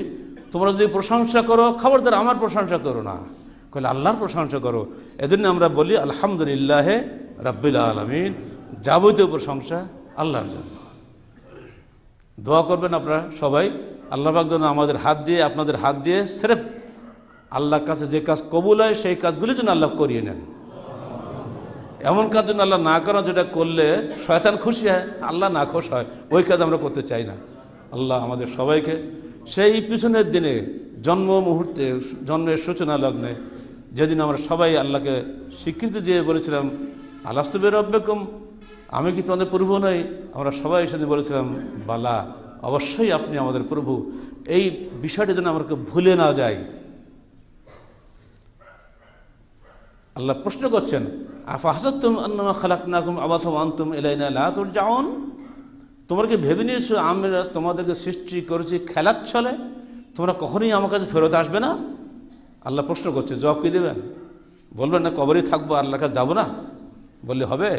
তোমরা যদি প্রশংসা করো খবরদার আমার প্রশংসা করো না, কইলে আল্লাহর প্রশংসা করো। এজন্য আমরা বলি আলহামদুলিল্লাহে রাব্বিল আলামিন, যাবতীয় প্রশংসা আল্লাহর জন্য। দোয়া করবেন আপনারা সবাই, আল্লাহ পাক যেন আমাদের হাত দিয়ে, আপনাদের হাত দিয়ে সির্ফ আল্লাহর কাছে যে কাজ কবুল হয় সেই কাজগুলি যেন আল্লাহ করিয়ে নেন। এমন কাজ যেন আল্লাহ না করা, যেটা করলে শয়তান খুশি হয়, আল্লাহ না খুশ হয়, ওই কাজ আমরা করতে চাই না। আল্লাহ আমাদের সবাইকে সেই পিছনের দিনে জন্ম মুহূর্তে, জন্মের সূচনা লগ্নে, যেদিন আমরা সবাই আল্লাহকে স্বীকৃতি দিয়ে বলেছিলাম আলাস্তু বিরব্বিকুম, আমি কি তোমাদের প্রভু নই? আমরা সবাই সেদিন বলেছিলাম বালা, অবশ্যই আপনি আমাদের প্রভু। এই বিষয়টা যেন আমাকে ভুলে না যায়। আল্লাহ প্রশ্ন করছেন, আফা হাসাবতুম আন্নামা খালাকনাকুম আবাসা ওয়া আনতুম ইলাইনা লা তুরজাউন, তোমরা কি ভেবে নিয়েছো আমরা তোমাদেরকে সৃষ্টি করেছি খেলার ছলে, তোমরা কখনোই আমার কাছে ফেরত আসবে না? আল্লাহ প্রশ্ন করছে, জবাব কি দেবেন? বলবেন না কবরেই থাকবো, আল্লাহর কাছে যাবো না বললে হবে?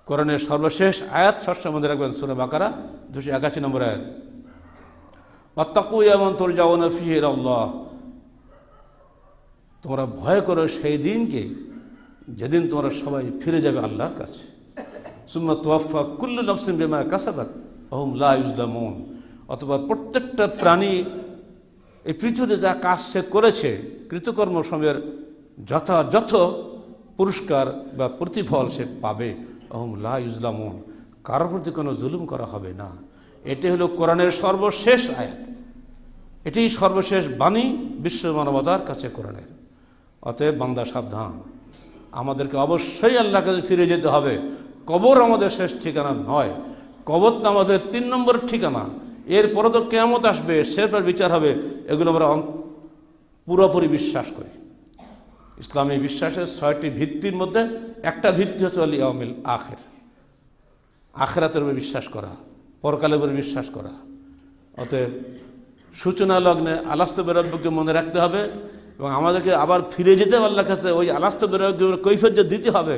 কোরআনের সর্বশেষ আয়াত সবসময় মনে রাখবেন, সূরা বাকারা 281 নম্বর আয়াত, ওয়াত্তাকু ইয়াওমান তুরজাউনা ফীহি ইলাল্লাহ, তোমরা ভয় করো সেই দিনকে যেদিন তোমরা সবাই ফিরে যাবে আল্লাহর কাছে। সুম্মা তুওয়াফা কুল্লু নাফসিন বিমা কাসাবাত ওয়া হুম লা ইউজলামুন, অথবা প্রত্যেকটা প্রাণী এই পৃথিবীতে যা কাজ সে করেছে কৃতকর্ম সময়ের যথাযথ পুরস্কার বা প্রতিফল সে পাবে। ওয়া হুম লা ইউজলামুন, কারোর প্রতি কোনো জুলুম করা হবে না। এটি হলো কোরআনের সর্বশেষ আয়াত, এটি সর্বশেষ বাণী বিশ্ব মানবতার কাছে কোরআনের। অতএব বান্দা সাবধান, আমাদেরকে অবশ্যই আল্লাহর কাছে ফিরে যেতে হবে। কবর আমাদের শেষ ঠিকানা নয়, কবর তো আমাদের 3 নম্বর ঠিকানা। এরপরে তো কিয়ামত আসবে, সেরপর বিচার হবে। এগুলো আমরা পুরোপুরি বিশ্বাস করি। ইসলামী বিশ্বাসের 6টি ভিত্তির মধ্যে একটা ভিত্তি হচ্ছে আল ইয়াউমিল আখির, আখিরাতের উপর বিশ্বাস করা, পরকালের উপর বিশ্বাস করা। অতএব সূচনা লগ্নে আলাস্তু বিরাব্বিকে মনে রাখতে হবে এবং আমাদেরকে আবার ফিরে যেতে হবে আল্লাহর কাছে। ওই আলাস্তু বিরাব্বিকের কৈফিয়ত যে দিতে হবে,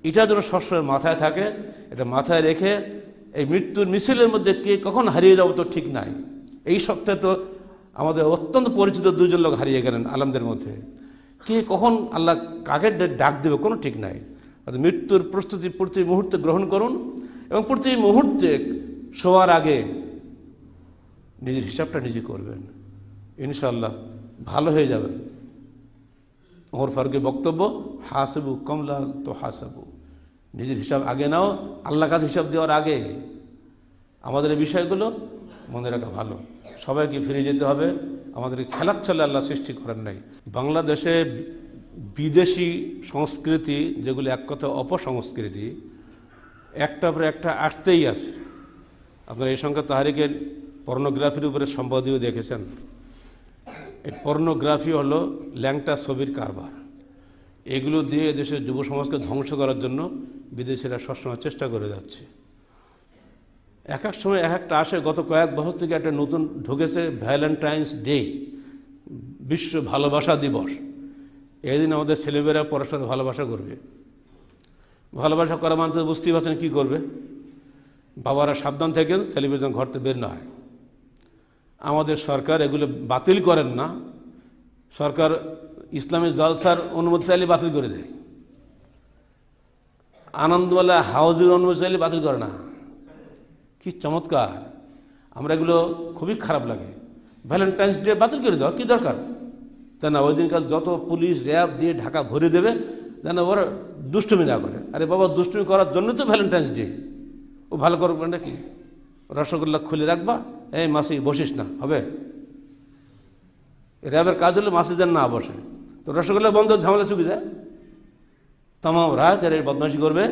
এটা যেন সবসময় মাথায় থাকে। এটা মাথায় রেখে এই মৃত্যুর মিছিলের মধ্যে কে কখন হারিয়ে যাবো তো ঠিক নাই। এই সপ্তাহে তো আমাদের অত্যন্ত পরিচিত 2জন লোক হারিয়ে গেলেন আলমদের মধ্যে। কে কখন আল্লাহ কাকে ডাক দেবে কোনো ঠিক নাই। মৃত্যুর প্রস্তুতি প্রতি মুহূর্তে গ্রহণ করুন এবং প্রতি মুহূর্তে শোয়ার আগে নিজের হিসাবটা নিজে করবেন, ইনশাআল্লাহ ভালো হয়ে যাবেন। ওমর ফারুকের বক্তব্য, হাসিবু কমলা তো হাসাবু, নিজের হিসাব আগে নাও, আল্লাহর কাছে হিসাব দেওয়ার আগে। আমাদের এই বিষয়গুলো মনে রাখা ভালো। সবাইকে ফিরে যেতে হবে, আমাদেরকে খেলার ছলে আল্লাহ সৃষ্টি করেন নাই। বাংলাদেশে বিদেশি সংস্কৃতি, যেগুলো এক কথা অপসংস্কৃতি, একটার পরে একটা আসতেই আছে। আপনারা এই সংখ্যা তাহারিকের পর্নোগ্রাফির উপরে সম্পাদীয় দেখেছেন। এই পর্নোগ্রাফি হলো ল্যাংটা ছবির কারবার। এগুলো দিয়ে দেশের যুব সমাজকে ধ্বংস করার জন্য বিদেশিরা সবসময় চেষ্টা করে যাচ্ছে। এক এক সময় এক একটা আসে। গত কয়েক বছর থেকে একটা নতুন ঢুকেছে, ভ্যালেন্টাইন্স ডে, বিশ্ব ভালোবাসা দিবস। এই দিন আমাদের ছেলেমেয়েরা পরস্পর ভালোবাসা করবে। ভালোবাসা করা মানে তো বুঝতেই পারছেন কী করবে। বাবারা সাবধান থাকেন, ছেলেমেয়ে যেন ঘর থেকে বের না হয়। আমাদের সরকার এগুলো বাতিল করেন না, সরকার ইসলামী জলসার অনুমতি চাইলে বাতিল করে দেয়, আনন্দওয়ালা হাউজের অনুমতি চাইলে বাতিল করে না। কি চমৎকার! আমরা এগুলো খুবই খারাপ লাগে। ভ্যালেন্টাইন্স ডে বাতিল করে দেওয়া কী দরকার? তাই না, ওই দিনকাল যত পুলিশ র্যাব দিয়ে ঢাকা ভরে দেবে, যেন ওরা দুষ্টুমি না করে। আরে বাবা, দুষ্টুমি করার জন্য তো ভ্যালেন্টাইন্স ডে। ও ভালো করবে নাকি? রসগোল্লা খুলে রাখবা, এই মাসি বসিস না, হবে? র্যাবের কাজ হলো মাসি যেন না বসে। তো রসগোল্লা বন্ধ, ঝামেলা চুকে যায়। তামাম রাত এর বদমাশি করবে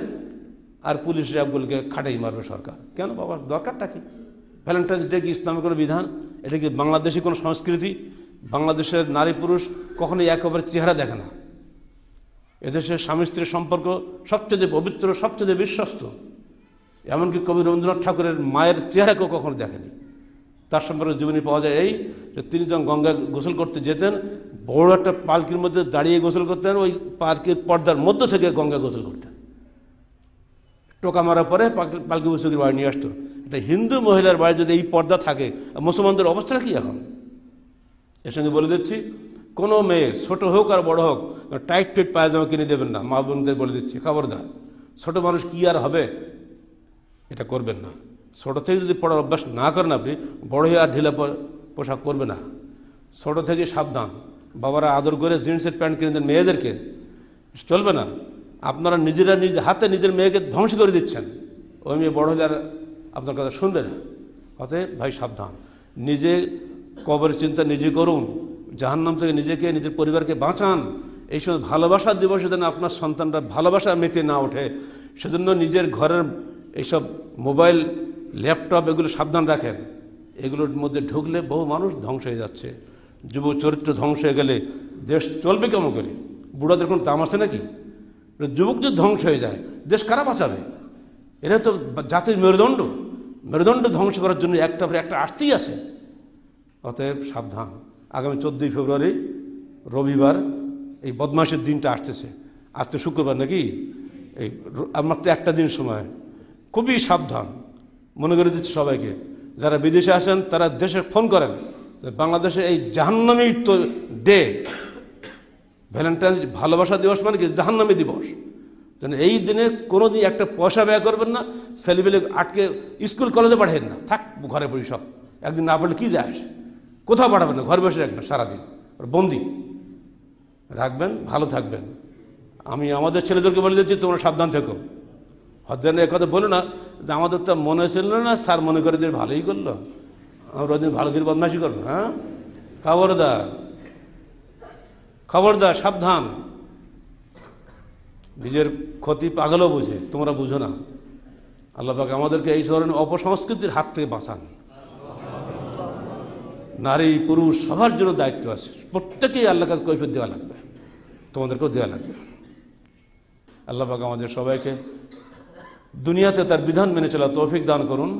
আর পুলিশ র্যাবগুলোকে খাটাই মারবে সরকার। কেন বাবা, দরকারটা কি? ভ্যালেন্টাইন্স ডে কি ইসলামের কোনো বিধান? এটা কি বাংলাদেশি কোনো সংস্কৃতি? বাংলাদেশের নারী পুরুষ কখনোই একেবারে চেহারা দেখে না। এদেশের স্বামী স্ত্রীর সম্পর্ক সবচেয়ে পবিত্র, সবচেয়ে বিশ্বস্ত। এমনকি কবি রবীন্দ্রনাথ ঠাকুরের মায়ের চেহারাকেও কখনো দেখেনি। তার সম্পর্কে জীবনী পাওয়া যায় এই যে তিনি যখন গঙ্গায় গোসল করতে যেতেন, বড় একটা পালকির মধ্যে দাঁড়িয়ে গোসল করতেন, ওই পালকির পর্দার মধ্য থেকে গঙ্গায় গোসল করতেন। টোকা মারার পরে পালকি মুসুকির বাড়ি নিয়ে আসতো। একটা হিন্দু মহিলার বাড়ি যদি এই পর্দা থাকে, মুসলমানদের অবস্থা কি এখন? এর সঙ্গে বলে দিচ্ছি, কোনো মেয়ে ছোট হোক আর বড় হোক টাইট টাইট পায়জামা কিনে দেবেন না। মা বোনদের বলে দিচ্ছি, খবরদার। ছোট মানুষ কি আর হবে, এটা করবেন না। ছোটো থেকে যদি পড়ার অভ্যাস না করেন আপনি, বড় হয়ে আর ঢিলা পোশাক পরবে না। ছোটো থেকে সাবধান। বাবারা আদর করে জিন্সের প্যান্ট কিনে দেন মেয়েদেরকে, চলবে না। আপনারা নিজেরা নিজ হাতে নিজের মেয়েকে ধ্বংস করে দিচ্ছেন। ওই মেয়ে বড় হলে আর আপনার কথা শুনবে না। অতএব ভাই সাবধান। নিজে কবরের চিন্তা নিজে করুন, জাহান্নাম থেকে নিজেকে নিজের পরিবারকে বাঁচান। এই সময় ভালোবাসার দিবসে যেন আপনার সন্তানরা ভালোবাসা মেতে না ওঠে, সেজন্য নিজের ঘরের এইসব মোবাইল, ল্যাপটপ এগুলো সাবধান রাখেন। এগুলোর মধ্যে ঢুকলে বহু মানুষ ধ্বংস হয়ে যাচ্ছে। যুব চরিত্র ধ্বংস হয়ে গেলে দেশ চলবে কেমন করে? বুড়াদের কোনো দাম আছে নাকি? যুবক যদি ধ্বংস হয়ে যায়, দেশ কারা বাঁচাবে? এরা তো জাতির মেরুদণ্ড। মেরুদণ্ড ধ্বংস করার জন্য একটা পরে একটা আসতেই আছে। অতএব সাবধান। আগামী 14ই ফেব্রুয়ারি রবিবার এই বদমাশের দিনটা আসতেছে। আজ তো শুক্রবার নাকি? এই মাত্র একটা দিন সময়, খুবই সাবধান। মনে করে দিচ্ছি সবাইকে, যারা বিদেশে আসেন তারা দেশে ফোন করেন। বাংলাদেশে এই জাহান্নামী তো ডে, ভ্যালেন্টাইন্স ভালোবাসা দিবস মানে কি? জাহান্নামী দিবস। যেন এই দিনে কোনো দিন একটা পয়সা ব্যয় করবেন না, ছেলেবেলে আটকে স্কুল কলেজে পাঠাবেন না, থাক ঘরে পড়ি সব। একদিন না পড়লে কী যায়, কোথাও পাঠাবেন না, ঘরে বসে রাখবেন সারাদিন, বন্দি রাখবেন, ভালো থাকবেন। আমি আমাদের ছেলেদেরকে বলে দিচ্ছি, তোমরা সাবধান থেকো। হজ্জান এ কথা বলো না যে আমাদের তো মনে ছিল না, স্যার মনে করে দিয়ে ভালোই করলো, আমরা ওই দিন ভালো করে বদমাশি করবো। হ্যাঁ, খবরদার, খবরদার, সাবধান। নিজের ক্ষতি পাগলও বুঝে, তোমরা বুঝো না। আল্লাহ পাক আমাদেরকে এই ধরনের অপসংস্কৃতির হাত থেকে বাঁচান। নারী পুরুষ সবার জন্য দায়িত্ব আছে, প্রত্যেকেই আল্লাহর কাছে কৈফিয়ত দেওয়া লাগবে, তোমাদেরকেও দেওয়া লাগবে। আল্লাহ পাক আমাদের সবাইকে দুনিয়াতে তার বিধান মেনে চলা তৌফিক দান করুন,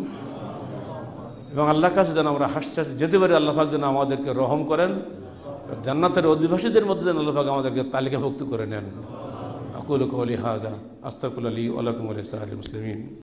এবং আল্লাহর কাছে যেন আমরা হাসতে যেতে পারি। আল্লাহ পাক যেন আমাদেরকে রহম করেন, জান্নাতের অধিবাসীদের মধ্যে যেন আল্লাহ পাক আমাদেরকে তালিকাভুক্ত করে নেন। আকুলু কওলি হাযা আস্তাগফিরুল্লাহ লি ওয়া লাকুম ওয়া লিসাইরিল মুসলিমিন।